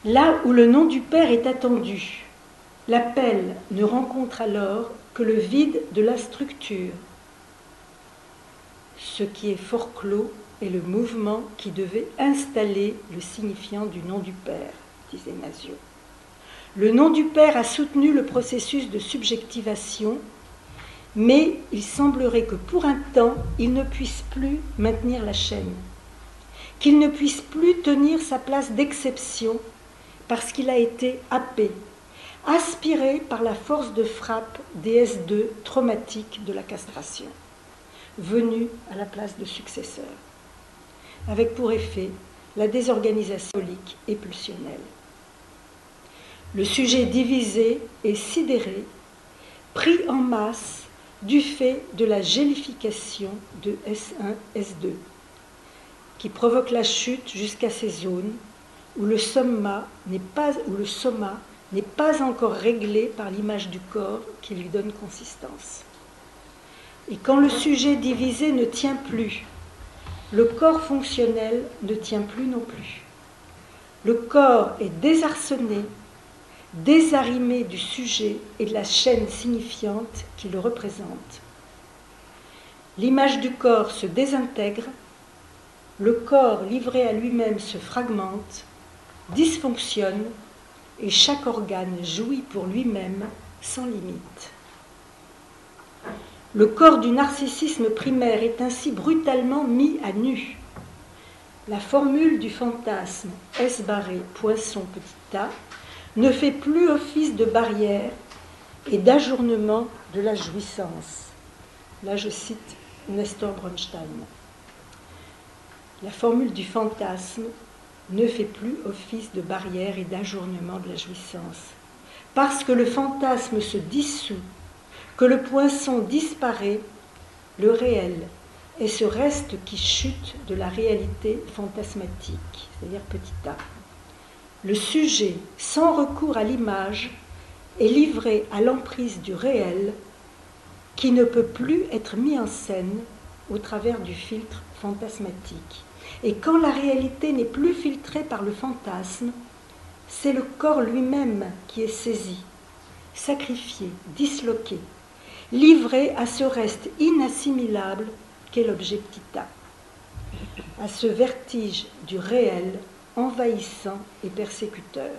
Là où le nom du père est attendu, l'appel ne rencontre alors que le vide de la structure. Ce qui est forclos est le mouvement qui devait installer le signifiant du nom du père, disait Nasio. Le nom du père a soutenu le processus de subjectivation, mais il semblerait que pour un temps, il ne puisse plus maintenir la chaîne, qu'il ne puisse plus tenir sa place d'exception parce qu'il a été happé, aspiré par la force de frappe des S2 traumatiques de la castration, venus à la place de successeurs, avec pour effet la désorganisation symbolique et pulsionnelle. Le sujet divisé et sidéré, pris en masse du fait de la gélification de S1, S2, qui provoque la chute jusqu'à ces zones où le soma n'est pas encore réglé par l'image du corps qui lui donne consistance. Et quand le sujet divisé ne tient plus, le corps fonctionnel ne tient plus non plus. Le corps est désarçonné, désarrimé du sujet et de la chaîne signifiante qui le représente. L'image du corps se désintègre, le corps livré à lui-même se fragmente, dysfonctionne, et chaque organe jouit pour lui-même sans limite. Le corps du narcissisme primaire est ainsi brutalement mis à nu. La formule du fantasme S barré poisson petit a ne fait plus office de barrière et d'ajournement de la jouissance. Là, je cite Nestor Bronstein. La formule du fantasme ne fait plus office de barrière et d'ajournement de la jouissance. Parce que le fantasme se dissout, que le poinçon disparaît, le réel est ce reste qui chute de la réalité fantasmatique, c'est-à-dire petit a. Le sujet, sans recours à l'image, est livré à l'emprise du réel qui ne peut plus être mis en scène au travers du filtre fantasmatique. Et quand la réalité n'est plus filtrée par le fantasme, c'est le corps lui-même qui est saisi, sacrifié, disloqué, livré à ce reste inassimilable qu'est l'objet petit a, à ce vertige du réel envahissant et persécuteur.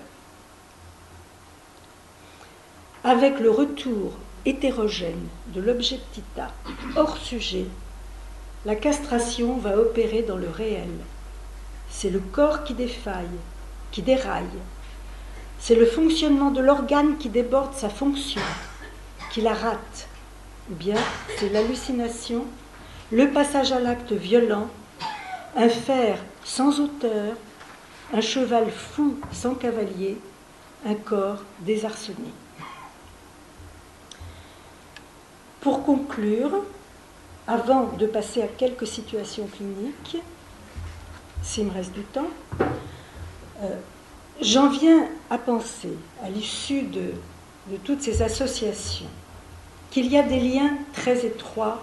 Avec le retour hétérogène de l'objet petit a hors sujet, la castration va opérer dans le réel. C'est le corps qui défaille, qui déraille. C'est le fonctionnement de l'organe qui déborde sa fonction, qui la rate. Ou bien c'est l'hallucination, le passage à l'acte violent, un fer sans auteur, un cheval fou sans cavalier, un corps désarçonné. Pour conclure, avant de passer à quelques situations cliniques, s'il me reste du temps, j'en viens à penser, à l'issue de toutes ces associations, qu'il y a des liens très étroits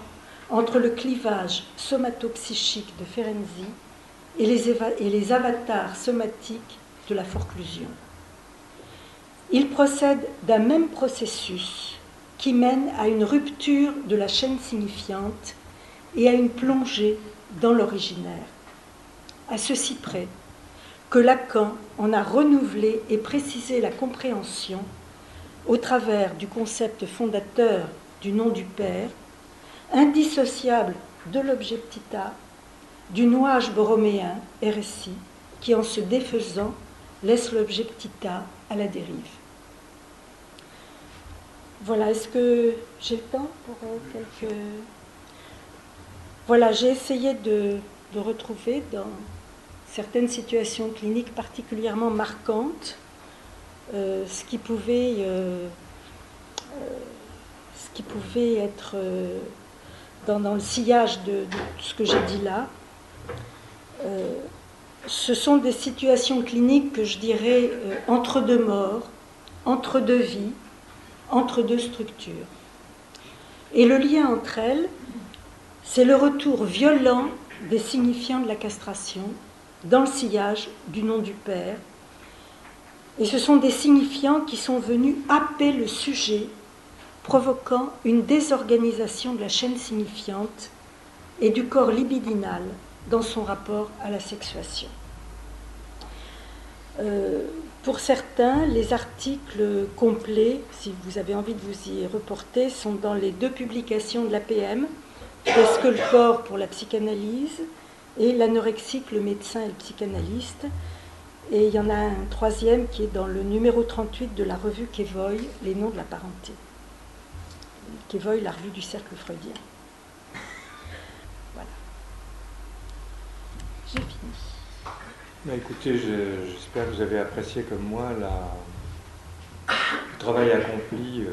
entre le clivage somatopsychique de Ferenczi et les avatars somatiques de la forclusion. Ils procèdent d'un même processus qui mène à une rupture de la chaîne signifiante et à une plongée dans l'originaire. À ceci près que Lacan en a renouvelé et précisé la compréhension au travers du concept fondateur du nom du Père, indissociable de l'objet petit a, du nuage borroméen, RSI, qui en se défaisant laisse l'objet petit a à la dérive. Voilà, est-ce que j'ai le temps pour quelques... Voilà, j'ai essayé de retrouver dans certaines situations cliniques particulièrement marquantes ce qui pouvait être dans le sillage de ce que j'ai dit là. Ce sont des situations cliniques que je dirais entre deux morts, entre deux vies, entre deux structures. Et le lien entre elles, c'est le retour violent des signifiants de la castration dans le sillage du nom du Père. Et ce sont des signifiants qui sont venus happer le sujet, provoquant une désorganisation de la chaîne signifiante et du corps libidinal dans son rapport à la sexuation. Pour certains, les articles complets, si vous avez envie de vous y reporter, sont dans les 2 publications de l'APM, Qu'est-ce que le corps pour la psychanalyse et L'anorexique, le médecin et le psychanalyste. Et il y en a un 3e qui est dans le numéro 38 de la revue Quevoy, Les noms de la parenté. Quevoy, la revue du cercle freudien. Voilà. J'ai fini. Bah, écoutez, j'espère que vous avez apprécié comme moi le travail accompli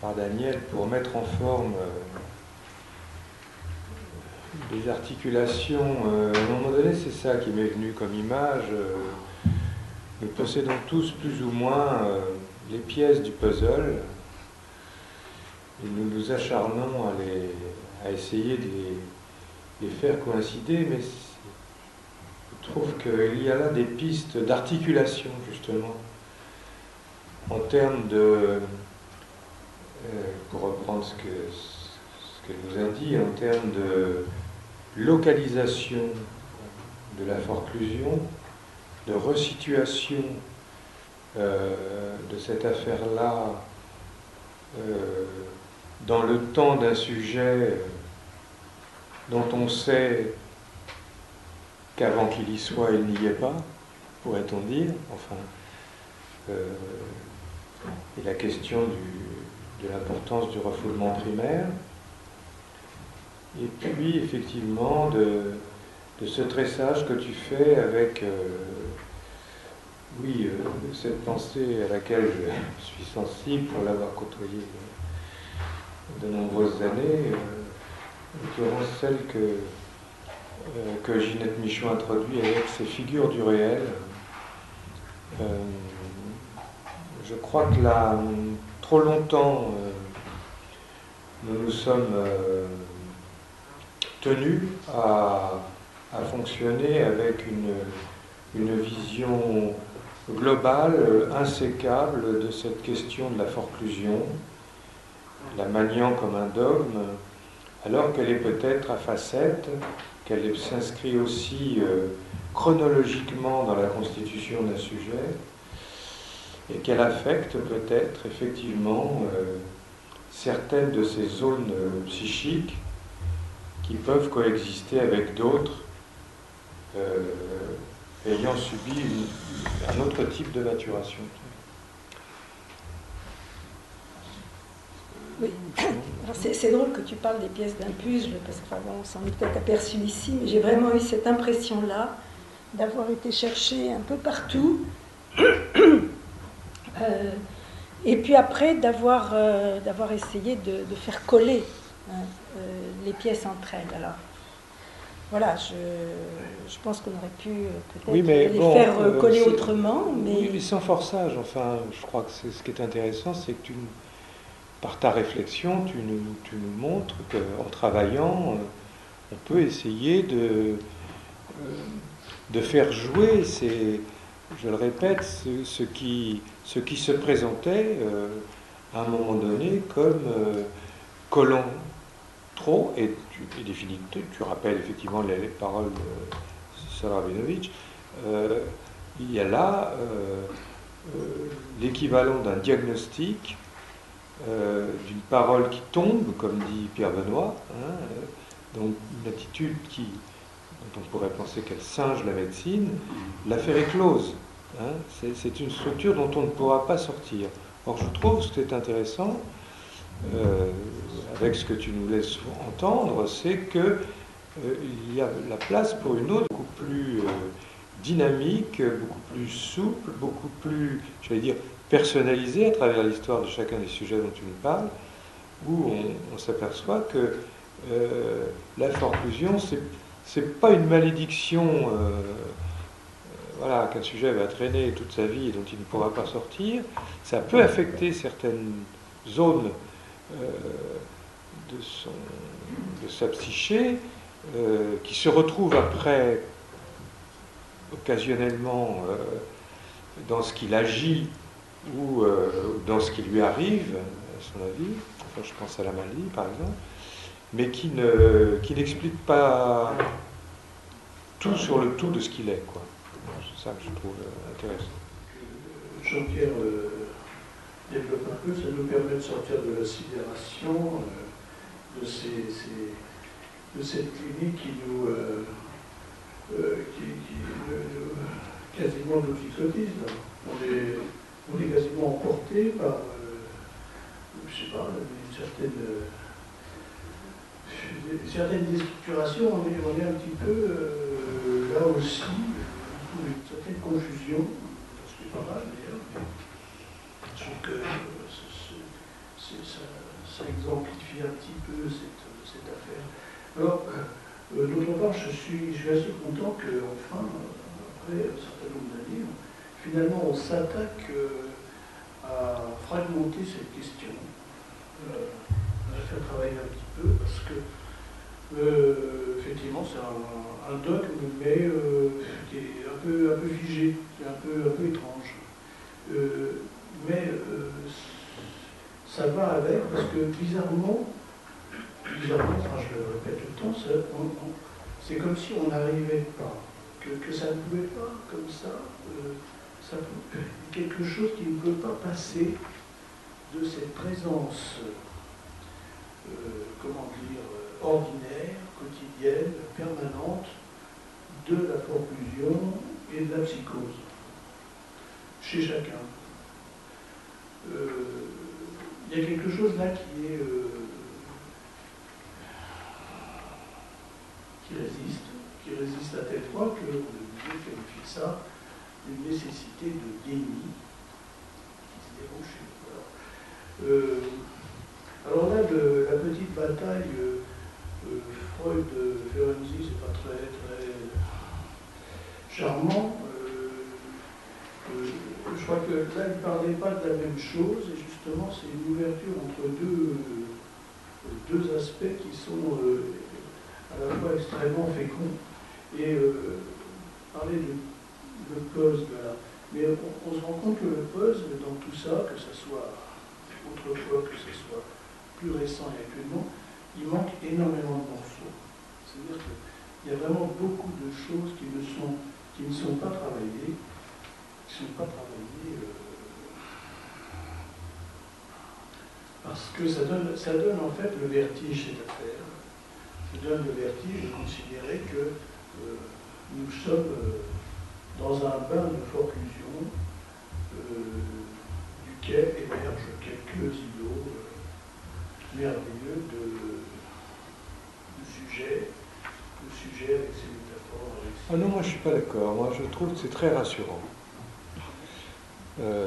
par Daniel pour mettre en forme des articulations. À un moment donné, c'est ça qui m'est venu comme image. Nous possédons tous plus ou moins les pièces du puzzle et nous nous acharnons à essayer de les faire coïncider, mais je trouve qu'il y a là des pistes d'articulation, justement, en termes de, pour reprendre ce qu'elle nous a dit, en termes de localisation de la forclusion, de resituation de cette affaire-là dans le temps d'un sujet dont on sait qu'avant qu'il y soit, il n'y est pas, pourrait-on dire, enfin, et la question de l'importance du refoulement primaire, et puis effectivement de ce tressage que tu fais avec, cette pensée à laquelle je suis sensible pour l'avoir côtoyée de nombreuses années, en l'occurrence celle que Ginette Michaud introduit avec ses figures du réel. Je crois que là, trop longtemps, nous nous sommes tenus à fonctionner avec une vision globale, insécable de cette question de la forclusion, la maniant comme un dogme, alors qu'elle est peut-être à facettes, qu'elle s'inscrit aussi chronologiquement dans la constitution d'un sujet, et qu'elle affecte peut-être effectivement certaines de ces zones psychiques qui peuvent coexister avec d'autres ayant subi un autre type de maturation. Oui. C'est drôle que tu parles des pièces d'un puzzle, parce qu'on s'en est peut-être aperçu ici, mais j'ai vraiment eu cette impression-là d'avoir été chercher un peu partout, et puis après d'avoir essayé de faire coller les pièces entre elles. Alors, voilà, je pense qu'on aurait pu peut-être les faire coller autrement. Oui, mais sans forçage. Enfin, je crois que ce qui est intéressant, c'est que par ta réflexion, tu nous montres qu'en travaillant, on peut essayer de faire jouer, je le répète, ce qui se présentait à un moment donné comme collant trop, et tu rappelles effectivement les paroles de Sir Rabinovitch, il y a là l'équivalent d'un diagnostic, d'une parole qui tombe, comme dit Pierre Benoît, donc une attitude dont on pourrait penser qu'elle singe la médecine. L'affaire est close. C'est une structure dont on ne pourra pas sortir. Or, je trouve ce qui est intéressant, avec ce que tu nous laisses entendre, c'est qu'il y a la place pour une autre beaucoup plus dynamique, beaucoup plus souple, beaucoup plus, j'allais dire, personnalisée à travers l'histoire de chacun des sujets dont tu nous parles, où on s'aperçoit que la forclusion, c'est pas une malédiction, qu'un sujet va traîner toute sa vie et dont il ne pourra pas sortir. Ça peut affecter certaines zones de sa psyché, qui se retrouvent après occasionnellement dans ce qu'il agit ou dans ce qui lui arrive, à son avis. Enfin, je pense à la maladie par exemple, mais qui n'explique pas tout sur le tout de ce qu'il est, quoi. C'est ça que je trouve intéressant. Jean-Pierre développe un peu, ça nous permet de sortir de la sidération, de cette clinique qui nous quasiment nous psychotise. On est quasiment emporté par, je sais pas, une certaine déstructuration. On est un petit peu là aussi, une certaine confusion, ce qui est pas mal d'ailleurs, mais je trouve que ça exemplifie un petit peu cette affaire. Alors, d'autre part, je suis assez content qu'enfin, après un certain nombre d'années, finalement on s'attaque à fragmenter cette question, à la faire travailler un petit peu, parce que effectivement c'est un dogme, mais qui est un peu figé, qui est un peu étrange. Mais ça va avec, parce que bizarrement, enfin, je le répète tout le temps, c'est comme si on n'arrivait pas, que ça ne pouvait pas, comme ça, quelque chose qui ne peut pas passer de cette présence, comment dire, ordinaire, quotidienne, permanente, de la forclusion et de la psychose, chez chacun. Il y a quelque chose là qui résiste à tel point que on qualifie ça d'une nécessité de déni qui se déroule chez nous. Alors là, la petite bataille Freud-Ferenczi, c'est pas très charmant. Je crois que là, il ne parlait pas de la même chose, et justement, c'est une ouverture entre deux aspects qui sont à la fois extrêmement féconds. Et parler de puzzle, là. Mais on se rend compte que le puzzle, dans tout ça, que ce soit autrefois, que ce soit plus récent et actuellement, il manque énormément de morceaux. C'est-à-dire qu'il y a vraiment beaucoup de choses qui ne sont pas travaillées, parce que ça donne en fait le vertige, cette affaire. Ça donne le vertige de considérer que nous sommes dans un bain de forclusion duquel émergent quelques îlots merveilleux de sujets avec ces métaphores. Ah non, moi je ne suis pas d'accord. Moi je trouve que c'est très rassurant.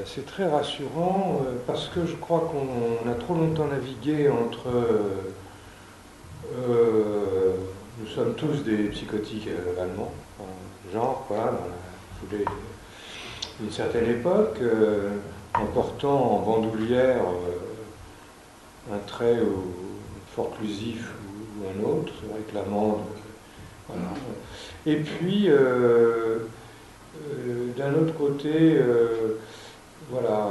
C'est très rassurant parce que je crois qu'on a trop longtemps navigué entre nous sommes tous des psychotiques allemands, genre quoi, dans une certaine époque, en portant en bandoulière un trait forclusif ou un autre, réclamant. Voilà. Et puis, d'un autre côté, voilà,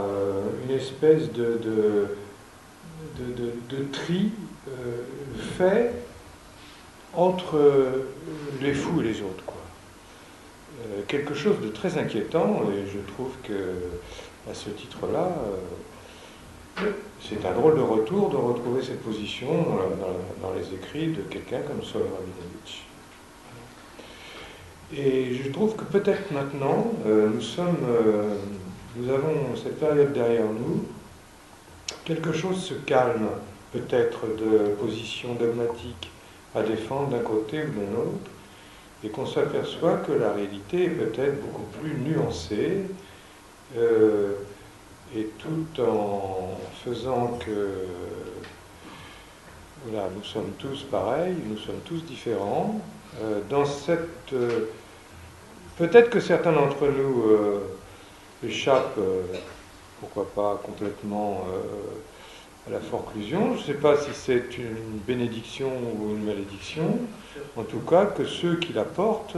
une espèce de tri fait entre les fous et les autres, quoi. Quelque chose de très inquiétant, et je trouve que à ce titre-là, c'est un drôle de retour de retrouver cette position dans les écrits de quelqu'un comme Solomon Rabinovitch. Et je trouve que peut-être maintenant, nous avons cette période derrière nous, quelque chose se calme, peut-être de positions dogmatiques à défendre d'un côté ou d'un autre, et qu'on s'aperçoit que la réalité est peut-être beaucoup plus nuancée, et tout en faisant que voilà, nous sommes tous pareils, nous sommes tous différents. Dans cette... peut-être que certains d'entre nous échappent, pourquoi pas, complètement à la forclusion. Je ne sais pas si c'est une bénédiction ou une malédiction. En tout cas, que ceux qui la portent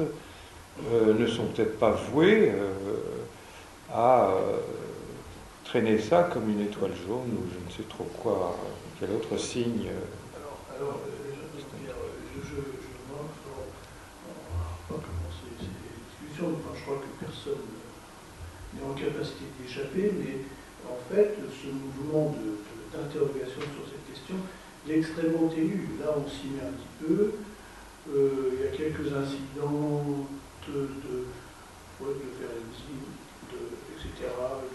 ne sont peut-être pas voués à traîner ça comme une étoile jaune ou je ne sais trop quoi, quel autre signe. Alors je vois, on va pas commencer ces discussions, enfin, je crois que personne est en capacité d'échapper, mais en fait, ce mouvement d'interrogation sur cette question, il est extrêmement ténu. Là, on s'y met un petit peu. Il y a quelques incidents de Ferenczi, etc.,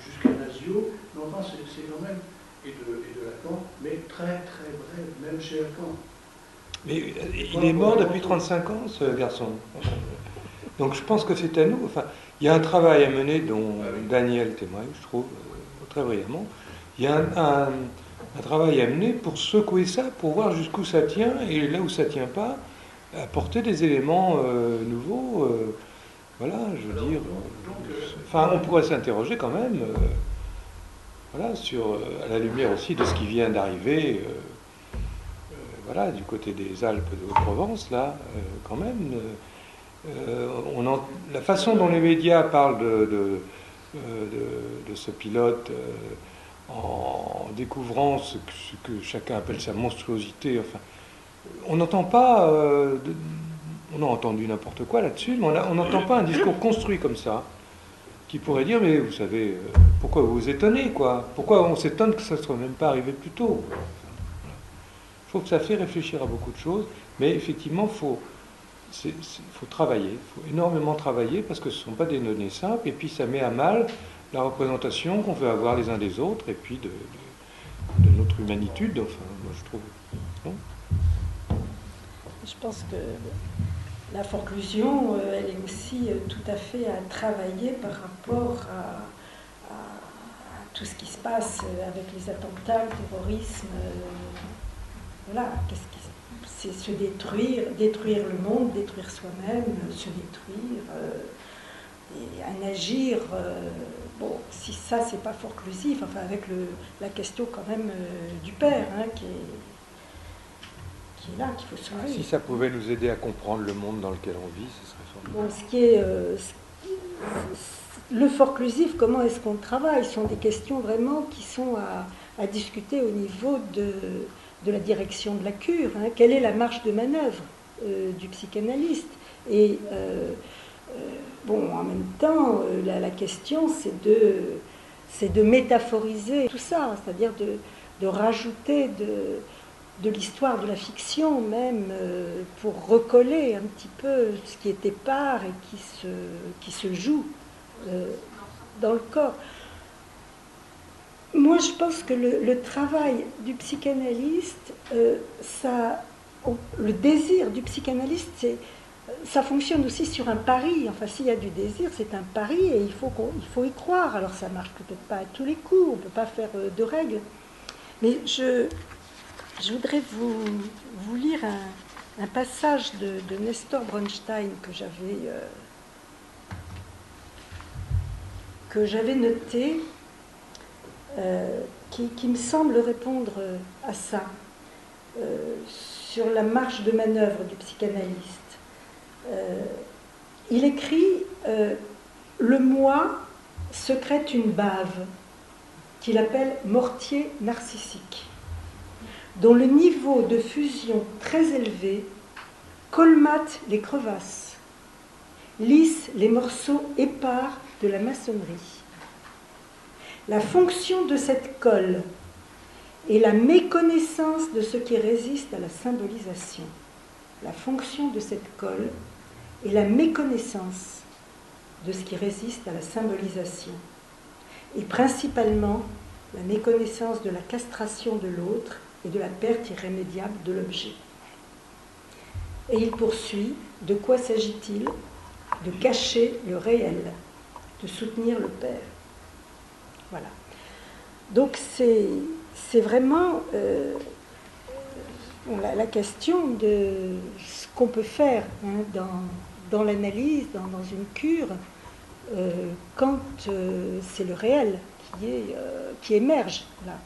jusqu'à Nasio, mais enfin, c'est quand même, et de Lacan, mais très très bref, même chez Lacan. Mais il est mort depuis 35 ans, ce garçon. Donc je pense que c'est à nous. Enfin, il y a un travail à mener dont Daniel témoigne, je trouve, très brillamment. Il y a un travail à mener pour secouer ça, pour voir jusqu'où ça tient, et là où ça ne tient pas, apporter des éléments nouveaux. Voilà, je veux dire. Enfin, on pourrait s'interroger quand même, voilà, sur, à la lumière aussi de ce qui vient d'arriver. Voilà, du côté des Alpes de Haute-Provence, là, quand même, la façon dont les médias parlent de ce pilote en découvrant ce que chacun appelle sa monstruosité, enfin, on n'entend pas, on a entendu n'importe quoi là-dessus, mais on n'entend pas un discours construit comme ça, qui pourrait dire, mais vous savez, pourquoi vous vous étonnez, quoi? Pourquoi on s'étonne que ça ne soit même pas arrivé plus tôt? Je trouve que ça fait réfléchir à beaucoup de choses, mais effectivement, faut travailler, il faut énormément travailler, parce que ce ne sont pas des données simples, et puis ça met à mal la représentation qu'on veut avoir les uns des autres, et puis de notre humanitude, enfin, moi je trouve. Non ? Je pense que la forclusion, elle est aussi tout à fait à travailler par rapport à tout ce qui se passe avec les attentats, le terrorisme. Voilà, c'est se détruire le monde, détruire soi-même, se détruire, et en agir. Bon, si ça, c'est pas forclusif, enfin, avec la question quand même du père, hein, qui est là, qu'il faut sauver. Si ça pouvait nous aider à comprendre le monde dans lequel on vit, ce serait formidable. Bon, ce qui est le forclusif, comment est-ce qu'on travaille, sont des questions vraiment qui sont à discuter au niveau de la direction de la cure. Hein. Quelle est la marge de manœuvre du psychanalyste? Et bon, en même temps, la question, c'est de métaphoriser tout ça, c'est-à-dire de rajouter de l'histoire de la fiction même, pour recoller un petit peu ce qui était part et qui se joue dans le corps. Moi, je pense que le travail du psychanalyste, le désir du psychanalyste, ça fonctionne aussi sur un pari. Enfin, s'il y a du désir, c'est un pari et il faut y croire. Alors, ça marche peut-être pas à tous les coups, on ne peut pas faire de règles. Mais je voudrais vous lire un passage de Nestor Bronstein que j'avais noté, qui me semble répondre à ça, sur la marge de manœuvre du psychanalyste. Il écrit « Le moi secrète une bave qu'il appelle mortier narcissique, dont le niveau de fusion très élevé colmate les crevasses, lisse les morceaux épars de la maçonnerie. La fonction de cette colle est la méconnaissance de ce qui résiste à la symbolisation. La fonction de cette colle est la méconnaissance de ce qui résiste à la symbolisation, et principalement la méconnaissance de la castration de l'autre et de la perte irrémédiable de l'objet. » Et il poursuit, de quoi s'agit-il? De cacher le réel, de soutenir le père. Voilà. Donc c'est vraiment la question de ce qu'on peut faire, hein, dans l'analyse, dans une cure, quand c'est le réel qui émerge, là,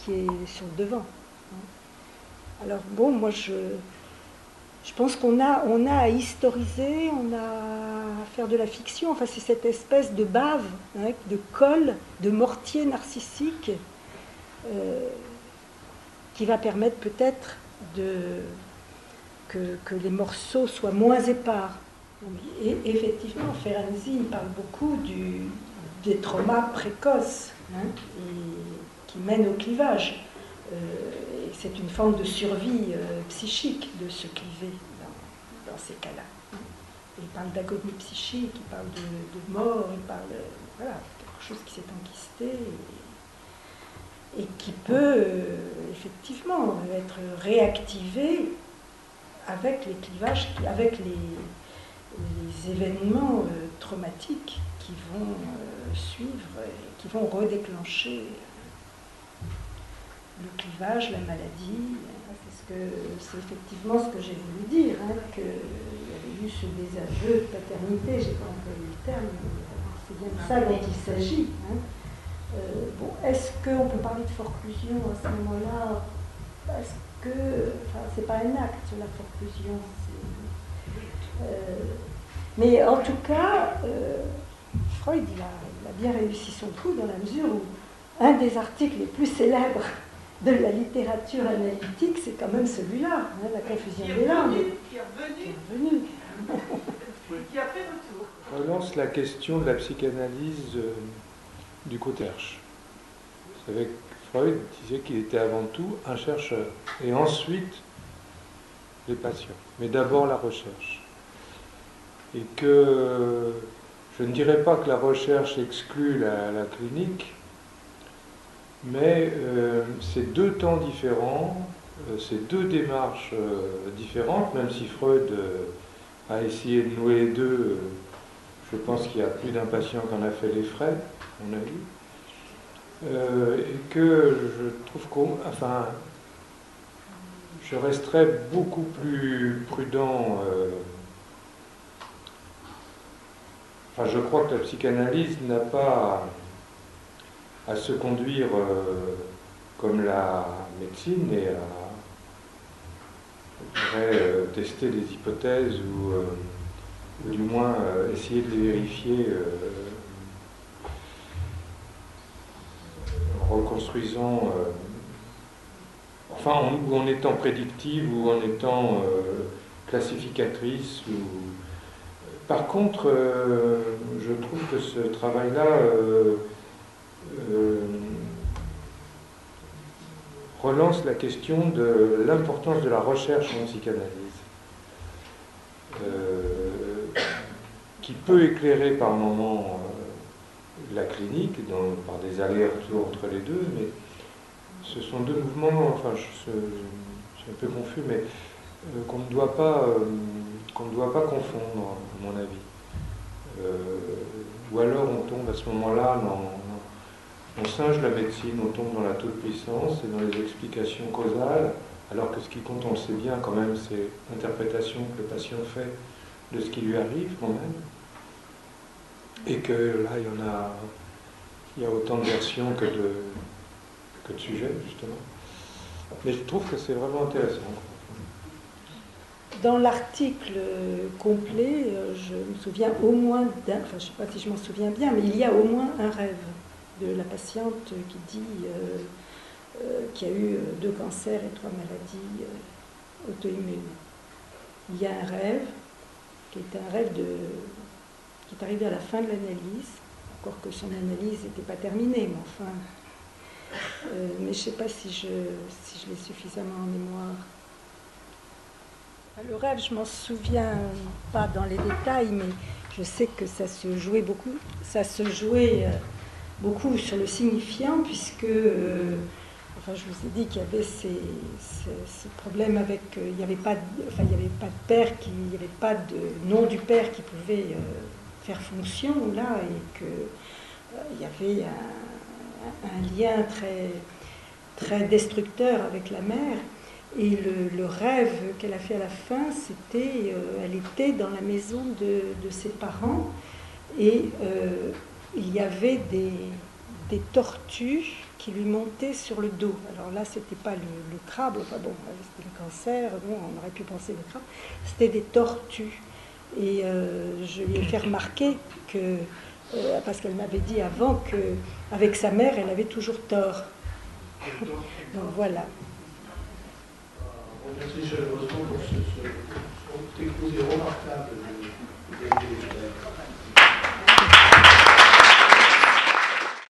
qui est sur le devant. Alors bon, moi je pense qu'on a à historiser, on a à faire de la fiction. Enfin, c'est cette espèce de bave, hein, de colle, de mortier narcissique, qui va permettre peut-être que les morceaux soient moins épars. Oui, et effectivement, Ferenczi parle beaucoup des traumas précoces, hein, et qui mènent au clivage. Et c'est une forme de survie psychique de se cliver dans ces cas-là. Hein. Il parle d'agonie psychique, il parle de mort, il parle voilà, quelque chose qui s'est enquisté et qui peut effectivement être réactivé avec les clivages, avec les événements traumatiques qui vont suivre et qui vont redéclencher le clivage, la maladie. C'est effectivement ce que j'ai voulu dire, hein, qu'il y avait eu ce désaveu de paternité, j'ai pas employé le terme, mais c'est bien de ça dont il s'agit. Hein. Bon, est-ce qu'on peut parler de forclusion à ce moment-là? Parce que, enfin, c'est pas un acte, la forclusion. Mais en tout cas, Freud, il a bien réussi son coup dans la mesure où un des articles les plus célèbres de la littérature analytique, c'est quand même celui-là, hein, la confusion des langues. Qui est revenu. Qui a fait retour. Relance la question de la psychanalyse du Cotterche. Vous savez que Freud disait qu'il était avant tout un chercheur, et ensuite les patients, mais d'abord la recherche. Et que je ne dirais pas que la recherche exclut la clinique, mais c'est deux temps différents, c'est deux démarches différentes, même si Freud a essayé de nouer les deux. Je pense qu'il y a plus d'un patient qui en a fait les frais, on a eu. Et que je trouve enfin, je resterais beaucoup plus prudent. Enfin, je crois que la psychanalyse n'a pas à se conduire comme la médecine et à tester des hypothèses ou du moins essayer de les vérifier en reconstruisant, enfin ou en étant prédictive ou en étant classificatrice. Par contre, je trouve que ce travail-là relance la question de l'importance de la recherche en psychanalyse, qui peut éclairer par moments la clinique, par des allers-retours entre les deux, mais ce sont deux mouvements, enfin je suis un peu confus, mais qu'on ne doit pas confondre, à mon avis. Ou alors on tombe à ce moment-là on singe la médecine, on tombe dans la toute-puissance et dans les explications causales, alors que ce qui compte, on le sait bien quand même, c'est l'interprétation que le patient fait de ce qui lui arrive quand même. Et que là, il y a autant de versions que de sujets, justement. Mais je trouve que c'est vraiment intéressant. Dans l'article complet, je me souviens au moins d'un, enfin je ne sais pas si je m'en souviens bien, mais il y a au moins un rêve de la patiente qui dit qu'il y a eu 2 cancers et 3 maladies auto-immunes. Il y a un rêve qui est un rêve qui est arrivé à la fin de l'analyse, encore que son analyse n'était pas terminée, mais enfin, mais je ne sais pas si je l'ai suffisamment en mémoire. Le rêve, je m'en souviens pas dans les détails, mais je sais que ça se jouait beaucoup. Ça se jouait beaucoup sur le signifiant, puisque, enfin, je vous ai dit qu'il y avait ces problèmes avec, il n'y avait pas de père, il n'y avait pas de nom du père qui pouvait faire fonction là, et qu'il y avait un lien très, très destructeur avec la mère. Et le rêve qu'elle a fait à la fin, c'était, elle était dans la maison de ses parents, et il y avait des tortues qui lui montaient sur le dos. Alors là, c'était pas le crabe, enfin bon, c'était le cancer, bon, on aurait pu penser le crabe, c'était des tortues. Et je lui ai fait remarquer que, parce qu'elle m'avait dit avant qu'avec sa mère, elle avait toujours tort. Donc voilà. Merci chaleureusement pour cet exposé remarquable.